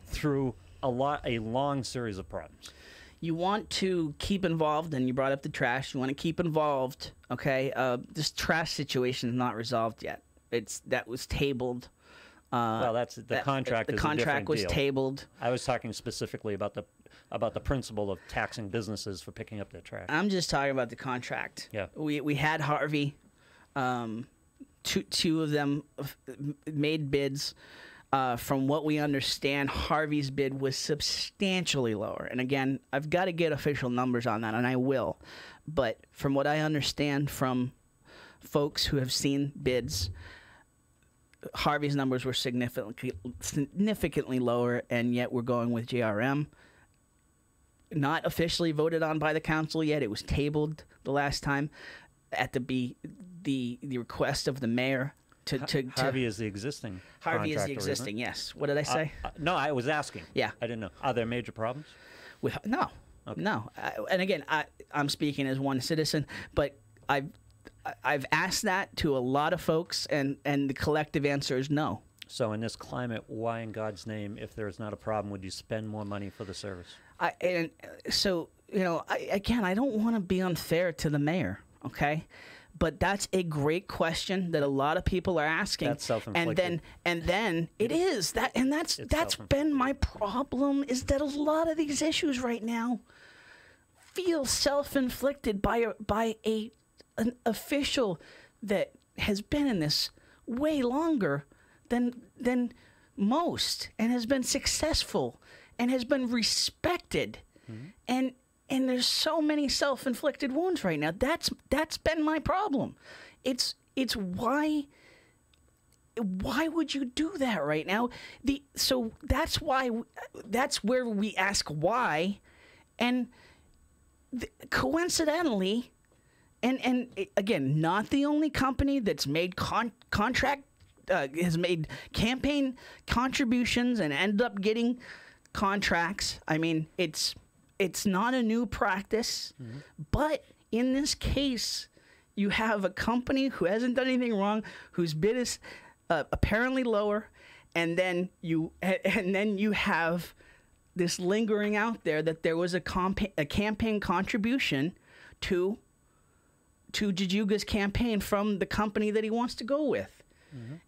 through a long series of problems. You want to keep involved, and you brought up the trash. You want to keep involved, okay? This trash situation is not resolved yet. That was tabled. Well, that's the contract. The is a contract different was deal. tabled. I was talking specifically about the principle of taxing businesses for picking up their trash. I'm just talking about the contract. Yeah. We had Harvey. Two of them made bids. From what we understand, Harvey's bid was substantially lower. And again, I've got to get official numbers on that, and I will. But from what I understand from folks who have seen bids, Harvey's numbers were significantly lower, and yet we're going with JRM. Not officially voted on by the council yet. It was tabled the last time at the request of the mayor. Harvey is the existing. Harvey is the contractor, isn't existing, it? yes. What did I say? No, I was asking. Yeah. I didn't know. Are there major problems? No. Okay. No. And again, I'm speaking as one citizen, but I've asked that to a lot of folks, and the collective answer is no. So in this climate, why in God's name, if there is not a problem, would you spend more money for the service? I don't want to be unfair to the mayor, okay? But that's a great question that a lot of people are asking. That's self-inflicted. And then it is that, and that's been my problem, is that a lot of these issues right now feel self-inflicted by an official that has been in this way longer than most, and has been successful and has been respected. And there's so many self-inflicted wounds right now. That's been my problem. It's why would you do that right now? So that's where we ask why, and coincidentally, and again, not the only company that's made has made campaign contributions and ended up getting contracts. I mean, it's not a new practice, but in this case, you have a company who hasn't done anything wrong, whose bid is apparently lower, and then you have this lingering out there that there was a campaign contribution to Jajuga's campaign from the company that he wants to go with.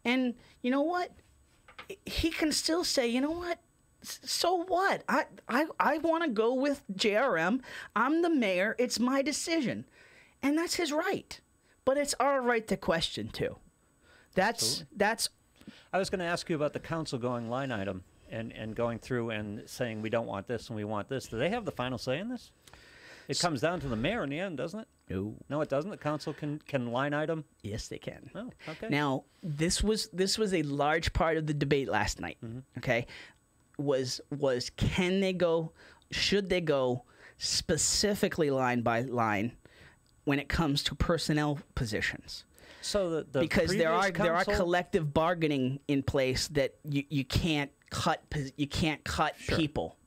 And you know what? He can still say, you know what? So what? I want to go with JRM. I'm the mayor. It's my decision. And that's his right. But it's our right to question, too. That's. I was going to ask you about the council going line item and going through and saying we don't want this and we want this. Do they have the final say in this? It comes down to the mayor in the end, doesn't it? No. No, it doesn't. The council can line item. Yes, they can. Oh, okay. Now, this was a large part of the debate last night. Okay, was can they go? Should they go specifically line by line when it comes to personnel positions? So the Because there are previous council- collective bargaining in place that you can't cut people.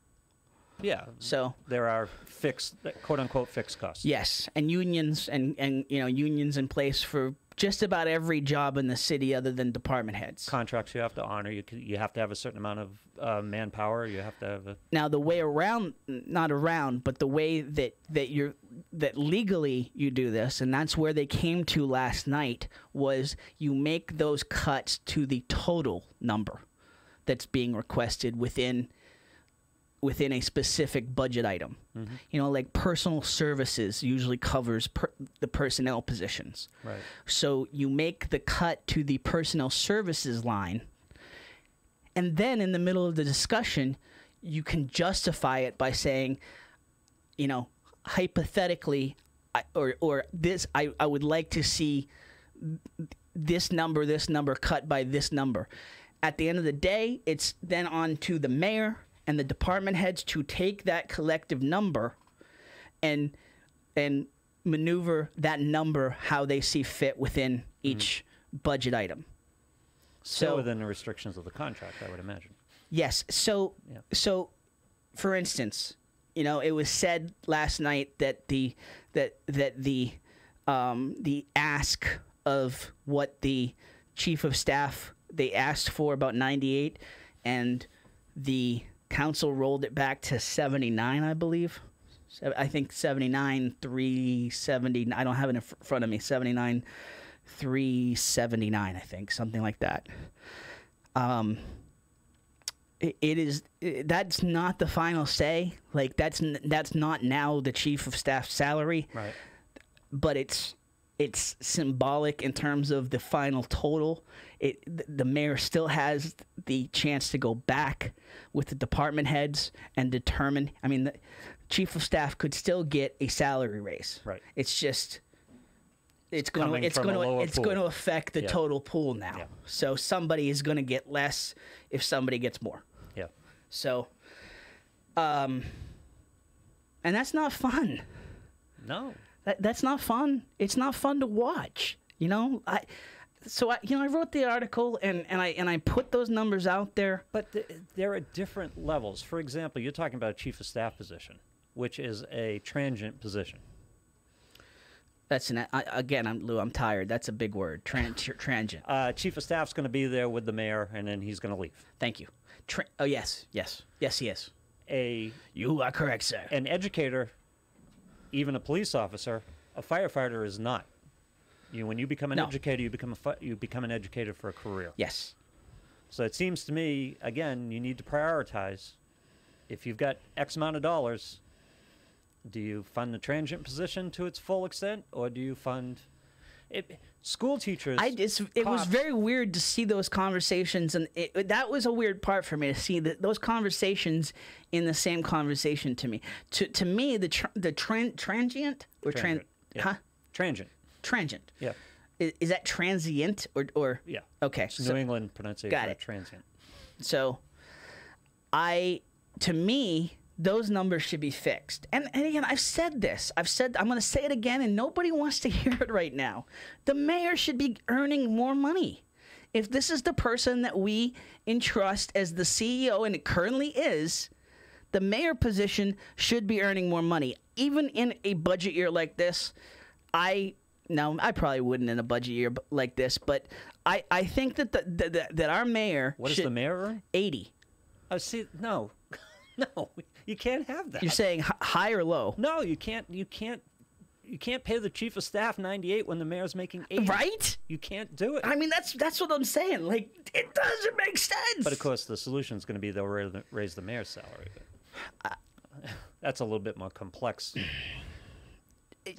Yeah. So there are fixed, quote unquote, fixed costs. yes, and unions and unions in place for just about every job in the city other than department heads. Contracts you have to honor. You have to have a certain amount of manpower. You have to have a. Now the way around, not around, but the way that legally you do this, and that's where they came to last night, was you make those cuts to the total number that's being requested within a specific budget item. You know, like personal services usually covers the personnel positions. Right. So you make the cut to the personnel services line, and then in the middle of the discussion, you can justify it by saying, you know, hypothetically, I would like to see this number cut by this number. At the end of the day, it's then on to the mayor and the department heads to take that collective number and maneuver that number how they see fit within each budget item. So within the restrictions of the contract, I would imagine. Yes. So Yeah. so for instance, you know, it was said last night that the ask of what the chief of staff, they asked for about 98, and the council rolled it back to 79, I believe. I think 79,370. I don't have it in front of me. 79,379, I think, something like that. That's not the final say. Like that's not now the chief of staff salary. Right. But it's symbolic in terms of the final total. The mayor still has the chance to go back with the department heads and determine. I mean, the chief of staff could still get a salary raise. Right. It's just it's coming going from a lower to pool. affect the Yeah. total pool now. Yeah. So somebody is going to get less if somebody gets more. Yeah. So, and that's not fun. No. That's not fun. It's not fun to watch. You know, I wrote the article and I put those numbers out there. But there are different levels. For example, you're talking about a chief of staff position, which is a transient position. That's I'm tired. That's a big word. Transient. Chief of staff's going to be there with the mayor, and then he's going to leave. Thank you. Yes, he is. You are correct, sir. An educator, even a police officer, a firefighter is not. When you become an educator, you become an educator for a career. Yes. So it seems to me, again, you need to prioritize. If you've got X amount of dollars, do you fund the transient position to its full extent, or do you fund it? School teachers. It was very weird to see those conversations, and that was a weird part for me to see those conversations in the same conversation. To me, to me, the transient or Transient. Yeah. huh? Transient. Yeah. Is that transient or Yeah. Okay. It's New England pronunciation. Got it. Transient. So, to me, those numbers should be fixed. And again, I've said this. I'm going to say it again, and nobody wants to hear it right now. The mayor should be earning more money. If this is the person that we entrust as the CEO, and it currently is, the mayor position should be earning more money. Even in a budget year like this, I probably wouldn't in a budget year like this, but I think that that our mayor What should, does the mayor earn? 80. Oh, see, no. No, you can't have that. You're saying high or low? No, you can't pay the chief of staff 98 when the mayor's making 80. Right? You can't do it. I mean, that's what I'm saying. Like, it doesn't make sense. But of course, the solution is going to be they'll raise the mayor's salary. But that's a little bit more complex.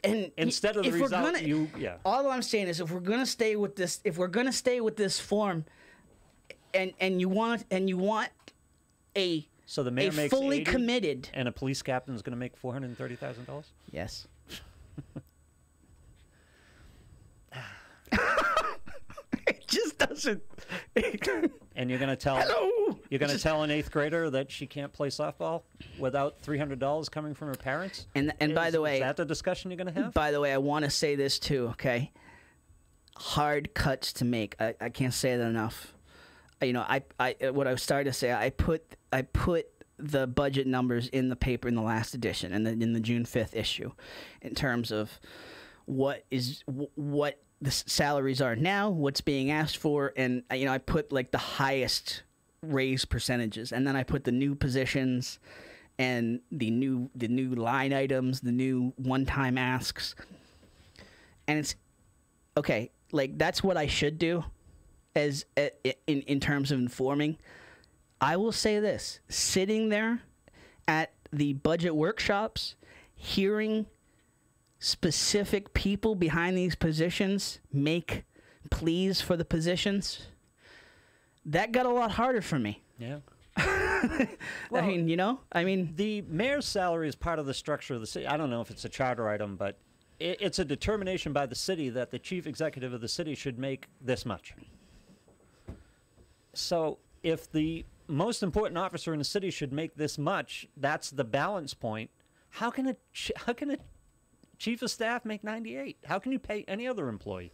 And Instead of the if we're result, gonna, all I'm saying is if we're gonna stay with this form, and you want a So the mayor makes fully 80, committed. and a police captain is going to make $430,000. Yes. doesn't. And you're going to tell Hello. you're going to tell an 8th grader that she can't play softball without $300 coming from her parents? And by the way, is that the discussion you're going to have? By the way, I want to say this too. Okay, hard cuts to make. I can't say that enough. You know, I what I was starting to say. I put the budget numbers in the paper in the last edition and in the June 5th issue, in terms of what the salaries are now, what's being asked for, and you know, I put like the highest raise percentages, and then I put the new positions and the new line items, the new one-time asks, and it's okay. Like, that's what I should do, as in terms of informing. I will say this: sitting there at the budget workshops, hearing specific people behind these positions make pleas for the positions, that got a lot harder for me. Yeah. I mean, you know, the mayor's salary is part of the structure of the city. I don't know if it's a charter item, but it's a determination by the city that the chief executive of the city should make this much. So if the most important officer in the city should make this much, that's the balance point. How can a chief of staff make 98? How can you pay any other employee?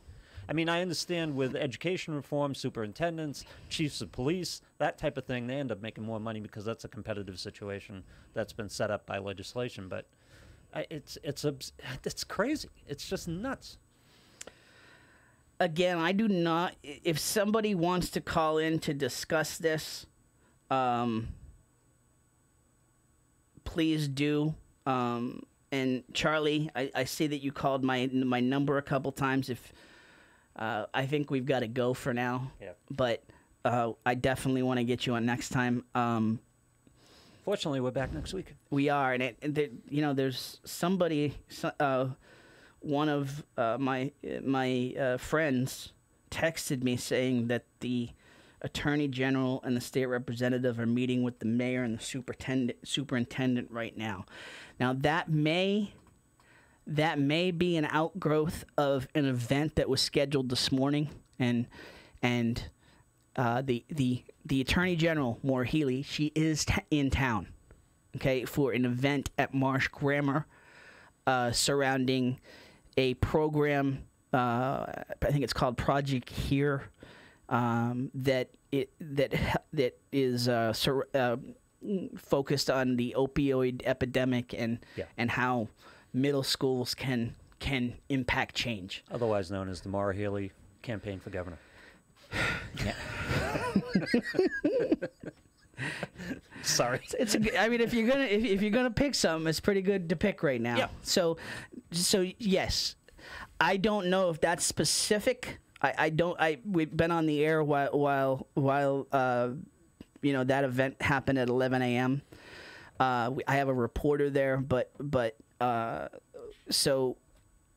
I mean, I understand with education reform, superintendents, chiefs of police, that type of thing, they end up making more money because that's a competitive situation that's been set up by legislation. But it's crazy. It's just nuts. Again, I do not. If somebody wants to call in to discuss this, please do. And Charlie, I see that you called my number a couple times. If I think we've got to go for now. Yeah. But I definitely want to get you on next time. Fortunately, we're back next week. We are, you know, there's somebody. One of my friends texted me saying that the Attorney General and the state representative are meeting with the mayor and the superintendent right now. Now that may be an outgrowth of an event that was scheduled this morning, and the Attorney General, Maura Healey, she is in town, okay, for an event at Marsh Grammar surrounding a program. I think it's called Project Here. That is focused on the opioid epidemic and how middle schools can impact change. Otherwise known as the Maura Healey Campaign for Governor. Yeah. Sorry. I mean, if you're gonna pick something, it's pretty good to pick right now. Yeah. So yes, I don't know if that's specific. We've been on the air while you know, that event happened at 11 a.m. I have a reporter there, but so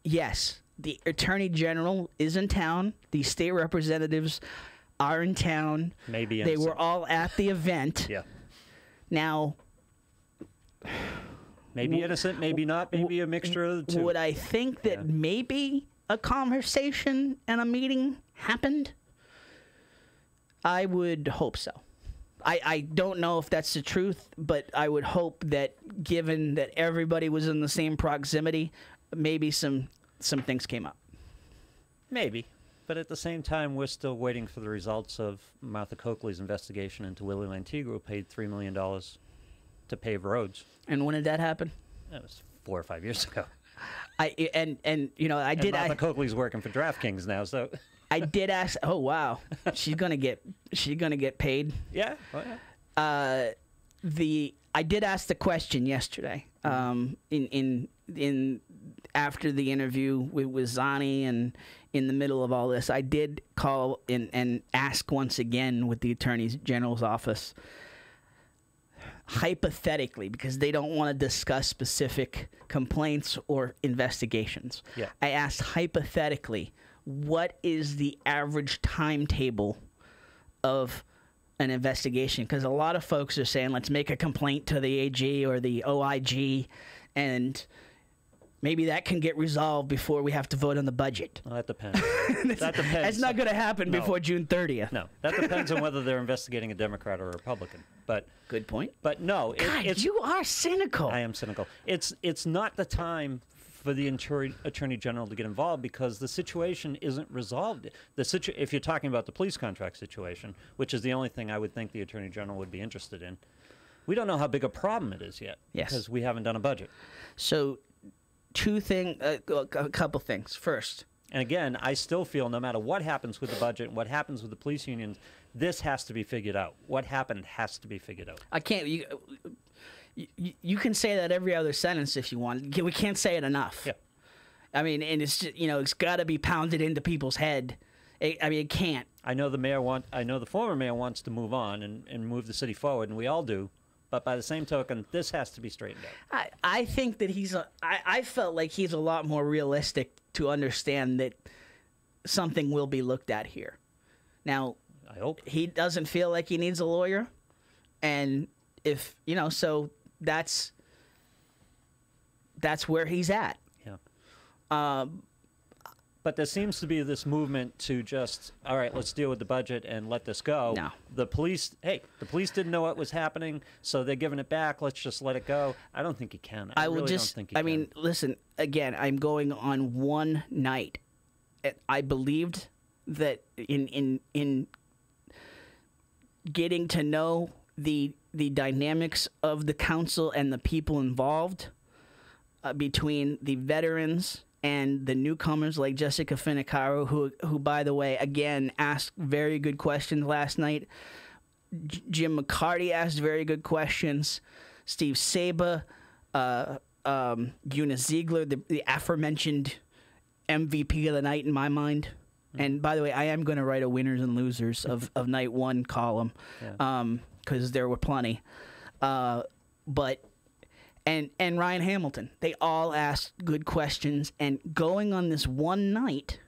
yes, the Attorney General is in town. The state representatives are in town. Maybe they were all at the event. Yeah. Now, maybe innocent, maybe not, maybe a mixture of the two. Would I think that maybe a conversation and a meeting happened? I would hope so. I don't know if that's the truth, but I would hope that, given that everybody was in the same proximity, maybe some things came up. Maybe. But at the same time, we're still waiting for the results of Martha Coakley's investigation into Willie Lantigua, who paid $3 million to pave roads. And when did that happen? That was 4 or 5 years ago. And you know, I did. Martha Coakley's working for DraftKings now, so I did ask. Oh wow, she's gonna get paid. Yeah. Oh, yeah. I did ask the question yesterday. In after the interview with Zanni, and in the middle of all this, I did call and ask once again with the Attorney General's office, hypothetically, because they don't want to discuss specific complaints or investigations. Yeah. I asked hypothetically, what is the average timetable of an investigation? Because a lot of folks are saying, let's make a complaint to the AG or the OIG, and maybe that can get resolved before we have to vote on the budget. Well, that depends. That depends. That's not going to happen No. before June 30th. No, that depends on whether they're investigating a Democrat or a Republican. But Good point. But no, God, it's you are cynical. I am cynical. It's not the time for the Attorney General to get involved because the situation isn't resolved. If you're talking about the police contract situation, which is the only thing I would think the Attorney General would be interested in, we don't know how big a problem it is yet. Yes. Because we haven't done a budget. So, a couple things. First, and again, I still feel no matter what happens with the budget and what happens with the police unions, this has to be figured out. What happened has to be figured out. I can't. You can say that every other sentence if you want. We can't say it enough. Yeah. I mean, and it's just, it's got to be pounded into people's head. It can't. I know the former mayor wants to move on and move the city forward, and we all do. But by the same token, this has to be straightened out. I think that I felt like he's a lot more realistic to understand that something will be looked at here. Now, I hope. He doesn't feel like he needs a lawyer, and if so that's where he's at. Yeah. But there seems to be this movement to just, all right, let's deal with the budget and let this go. No. The police didn't know what was happening, so they're giving it back. Let's just let it go. I don't think he can. I really don't think he can. I mean, listen, again, I'm going on one night. I believed that in getting to know the dynamics of the council and the people involved between the veterans and the newcomers like Jessica Finicaro, who by the way, again, asked very good questions last night. Jim McCarty asked very good questions. Steve Saba, Una Ziegler, the aforementioned MVP of the night in my mind. And by the way, I am going to write a winners and losers of night one column because there were plenty. But Ryan Hamilton, they all asked good questions. And going on this one night,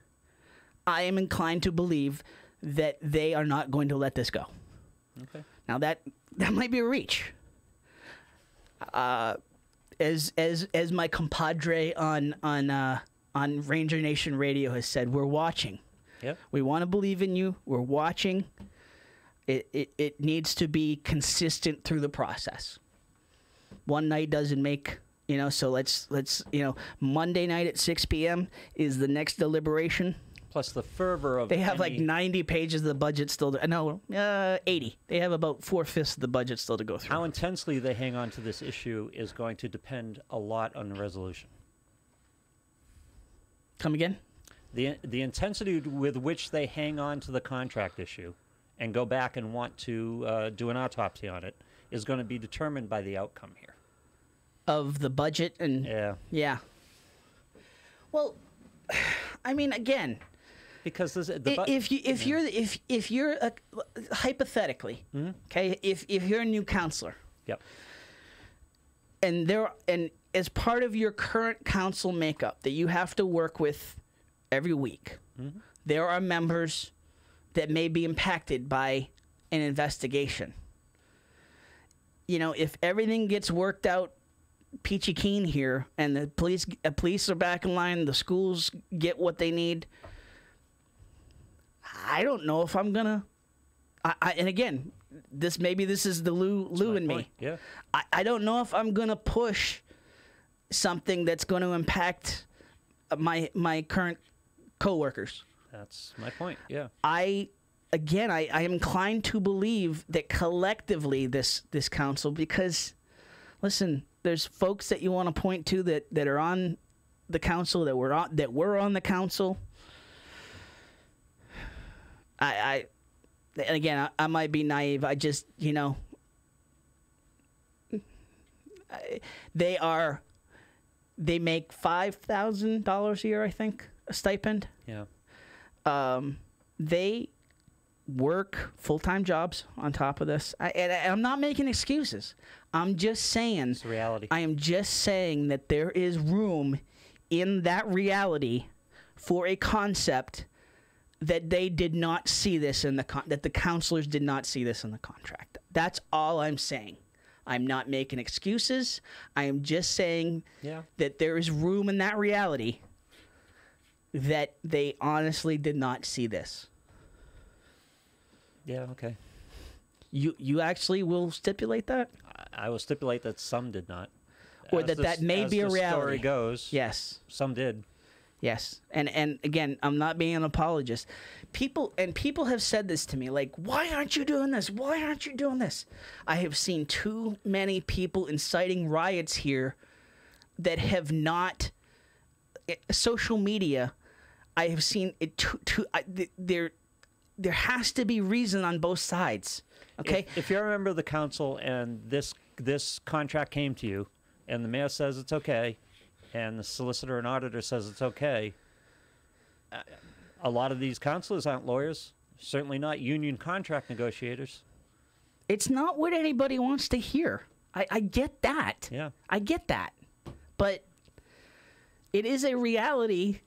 I am inclined to believe that they are not going to let this go. Okay. Now that might be a reach. As my compadre on Ranger Nation Radio has said, we're watching. Yep. We want to believe in you. We're watching. It needs to be consistent through the process. One night doesn't make, so let's Monday night at 6 p.m. is the next deliberation. Plus the fervor of They have like 90 pages of the budget still to, 80. They have about 4/5 of the budget still to go through. How intensely they hang on to this issue is going to depend a lot on the resolution. Come again? The intensity with which they hang on to the contract issue and go back and want to do an autopsy on it is going to be determined by the outcome here. Of the budget and yeah. Well, I mean, again, because if you're hypothetically, okay, if you're a new counselor, yep, and as part of your current council makeup that you have to work with every week, there are members that may be impacted by an investigation. If everything gets worked out peachy keen here and the police are back in line, the schools get what they need, I don't know if I'm gonna and again, this is the Lou in me. Yeah. I don't know if I'm gonna push something that's going to impact my current coworkers. That's my point. Yeah. I am inclined to believe that collectively this council, because listen, there's folks that you want to point to that are on the council, that were on the council. And again, I might be naive. I just, they make $5,000 a year, I think, a stipend. Yeah. They work full-time jobs on top of this. And I'm not making excuses. I'm just saying. It's the reality. I am just saying that there is room in that reality for a concept that they did not see this in that the counselors did not see this in the contract. That's all I'm saying. I'm not making excuses. I am just saying that there is room in that reality that they honestly did not see this. Yeah, okay. You actually will stipulate that? I will stipulate that some did not. Or that may be a reality. As the story goes, yes, some did. Yes, and again, I'm not being an apologist. People have said this to me, like, why aren't you doing this? Why aren't you doing this? I have seen too many people inciting riots here that have not. Social media, I have seen it. There has to be reason on both sides. Okay, if you're a member of the council and this contract came to you, and the mayor says it's okay, and the solicitor and auditor says it's okay, a lot of these councilors aren't lawyers, certainly not union contract negotiators. It's not what anybody wants to hear. I get that. Yeah. I get that. But it is a reality.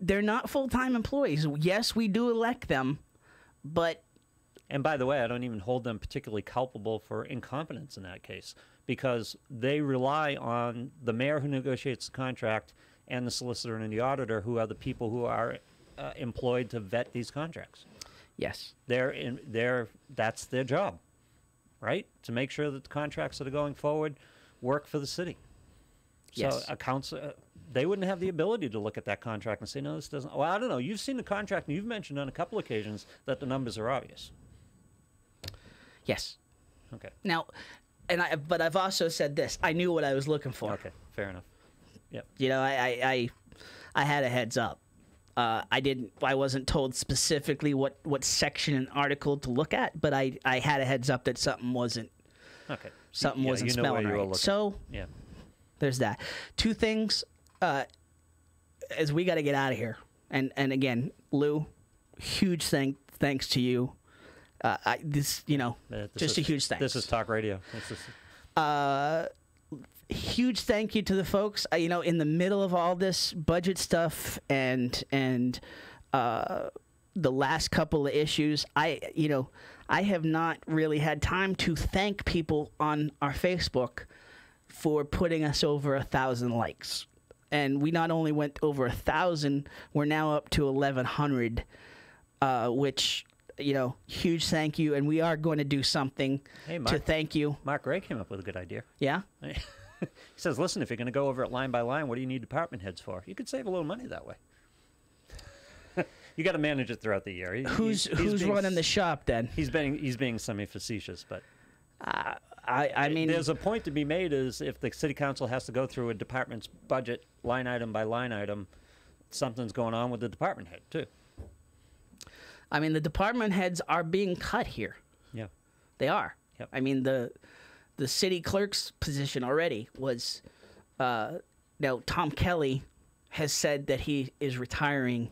They're not full-time employees. Yes, we do elect them, but... And by the way, I don't even hold them particularly culpable for incompetence in that case, because they rely on the mayor who negotiates the contract and the solicitor and the auditor, who are the people who are employed to vet these contracts. Yes. That's their job, right? To make sure that the contracts that are going forward work for the city. Yes. So a council, they wouldn't have the ability to look at that contract and say, no, this doesn't. Well, I don't know. You've seen the contract, and you've mentioned on a couple occasions that the numbers are obvious. Yes. Okay. Now, but I've also said this. I knew what I was looking for. Okay, fair enough. Yep. You know, I had a heads up. I wasn't told specifically what section and article to look at, but I had a heads up that something wasn't. Okay. Something wasn't spelling right. So yeah, there's that. Two things. As we got to get out of here, and again, Lou, huge thanks to you. Just a huge thanks. This is talk radio. Huge thank you to the folks. In the middle of all this budget stuff and the last couple of issues, I have not really had time to thank people on our Facebook for putting us over 1,000 likes. And we not only went over 1,000, we're now up to 1,100, which, huge thank you. And we are going to do something to thank you. Mark Ray came up with a good idea. Yeah? He says, listen, if you're going to go over it line by line, what do you need department heads for? You could save a little money that way. You got to manage it throughout the year. Who's running the shop then? He's being semi-facetious, but I mean, there's a point to be made is if the city council has to go through a department's budget line item by line item, something's going on with the department head too. I mean, the department heads are being cut here. Yeah, they are. Yep. I mean, the city clerk's position already was. Now, Tom Kelly has said that he is retiring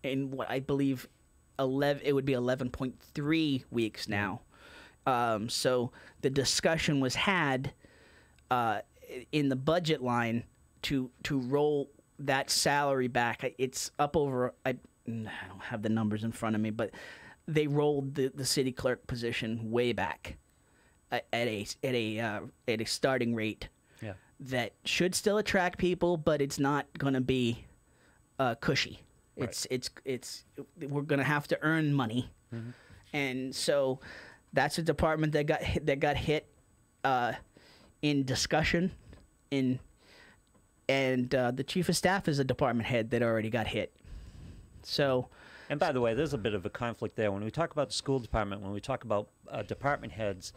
in what I believe it would be 11.3 weeks now. So the discussion was had in the budget line to roll that salary back. It's up over. I don't have the numbers in front of me, but they rolled the city clerk position way back at a starting rate. Yeah. That should still attract people, but it's not going to be cushy. Right. It's we're going to have to earn money, and so that's a department that got hit in discussion and the chief of staff is a department head that already got hit. So, and by the way, there's a bit of a conflict there. When we talk about the school department, when we talk about department heads,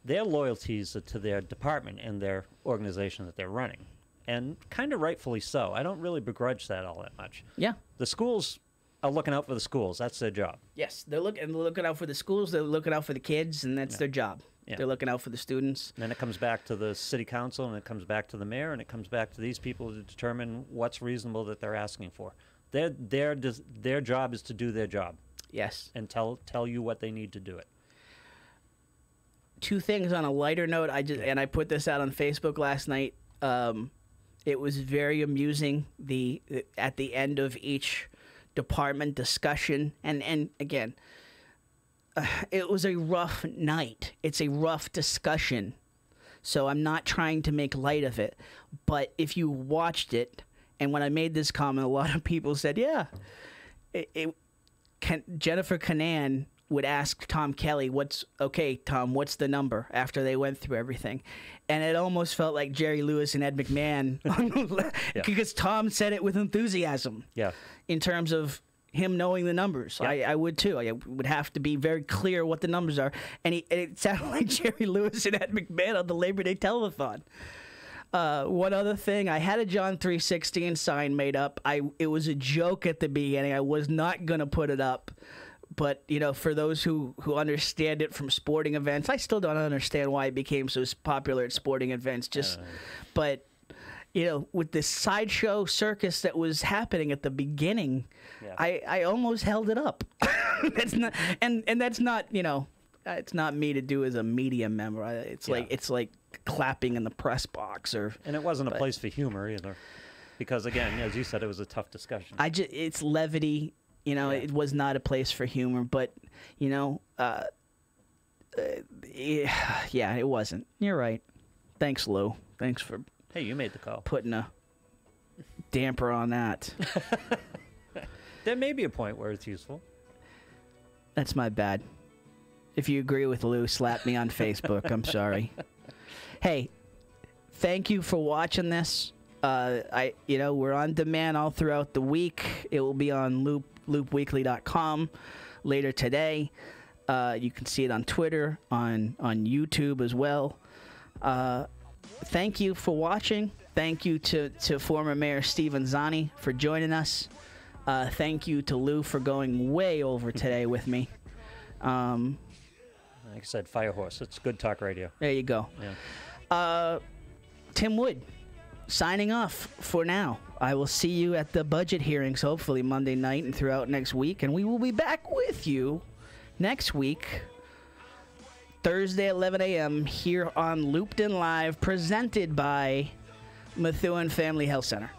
their loyalties are to their department and their organization that they're running, and kind of rightfully so. I don't really begrudge that all that much. Yeah. The schools are looking out for the schools. That's their job. Yes, they're looking out for the schools. They're looking out for the kids, and that's their job. Yeah. They're looking out for the students. And then it comes back to the city council, and it comes back to the mayor, and it comes back to these people to determine what's reasonable that they're asking for. Their job is to do their job. Yes. And tell you what they need to do it. Two things on a lighter note. I put this out on Facebook last night. It was very amusing. At the end of each department discussion, and again, it was a rough night. It's a rough discussion. So I'm not trying to make light of it. But if you watched it, and when I made this comment, a lot of people said, yeah, Jennifer Canan would ask Tom Kelly, okay, Tom, what's the number, after they went through everything. And it almost felt like Jerry Lewis and Ed McMahon, because Tom said it with enthusiasm. Yeah. In terms of him knowing the numbers. Yeah. I would too. I would have to be very clear what the numbers are. And it sounded like Jerry Lewis and Ed McMahon on the Labor Day telethon. One other thing, I had a John 3:16 sign made up. It was a joke at the beginning. I was not going to put it up. But, for those who understand it from sporting events, I still don't understand why it became so popular at sporting events. But, with this sideshow circus that was happening at the beginning, I almost held it up. That's not, and that's not, it's not me to do as a media member. It's like clapping in the press box, and it wasn't a place for humor either, because again, as you said, it was a tough discussion. It's levity. It was not a place for humor, but, yeah, it wasn't. You're right. Thanks, Lou. Thanks for Hey, you made the call. Putting a damper on that. There may be a point where it's useful. That's my bad. If you agree with Lou, slap me on Facebook. I'm sorry. Hey, thank you for watching this. We're on demand all throughout the week. It will be on loopweekly.com later today. You can see it on Twitter, on YouTube as well. Thank you for watching. Thank you to former Mayor Stephen Zanni for joining us. Thank you to Lou for going way over today with me. Like I said, Firehorse. It's good talk radio. There you go. Yeah. Tim Wood, signing off for now. I will see you at the budget hearings, hopefully Monday night and throughout next week. And we will be back with you next week, Thursday at 11 a.m. here on Looped In Live, presented by Methuen Family Health Center.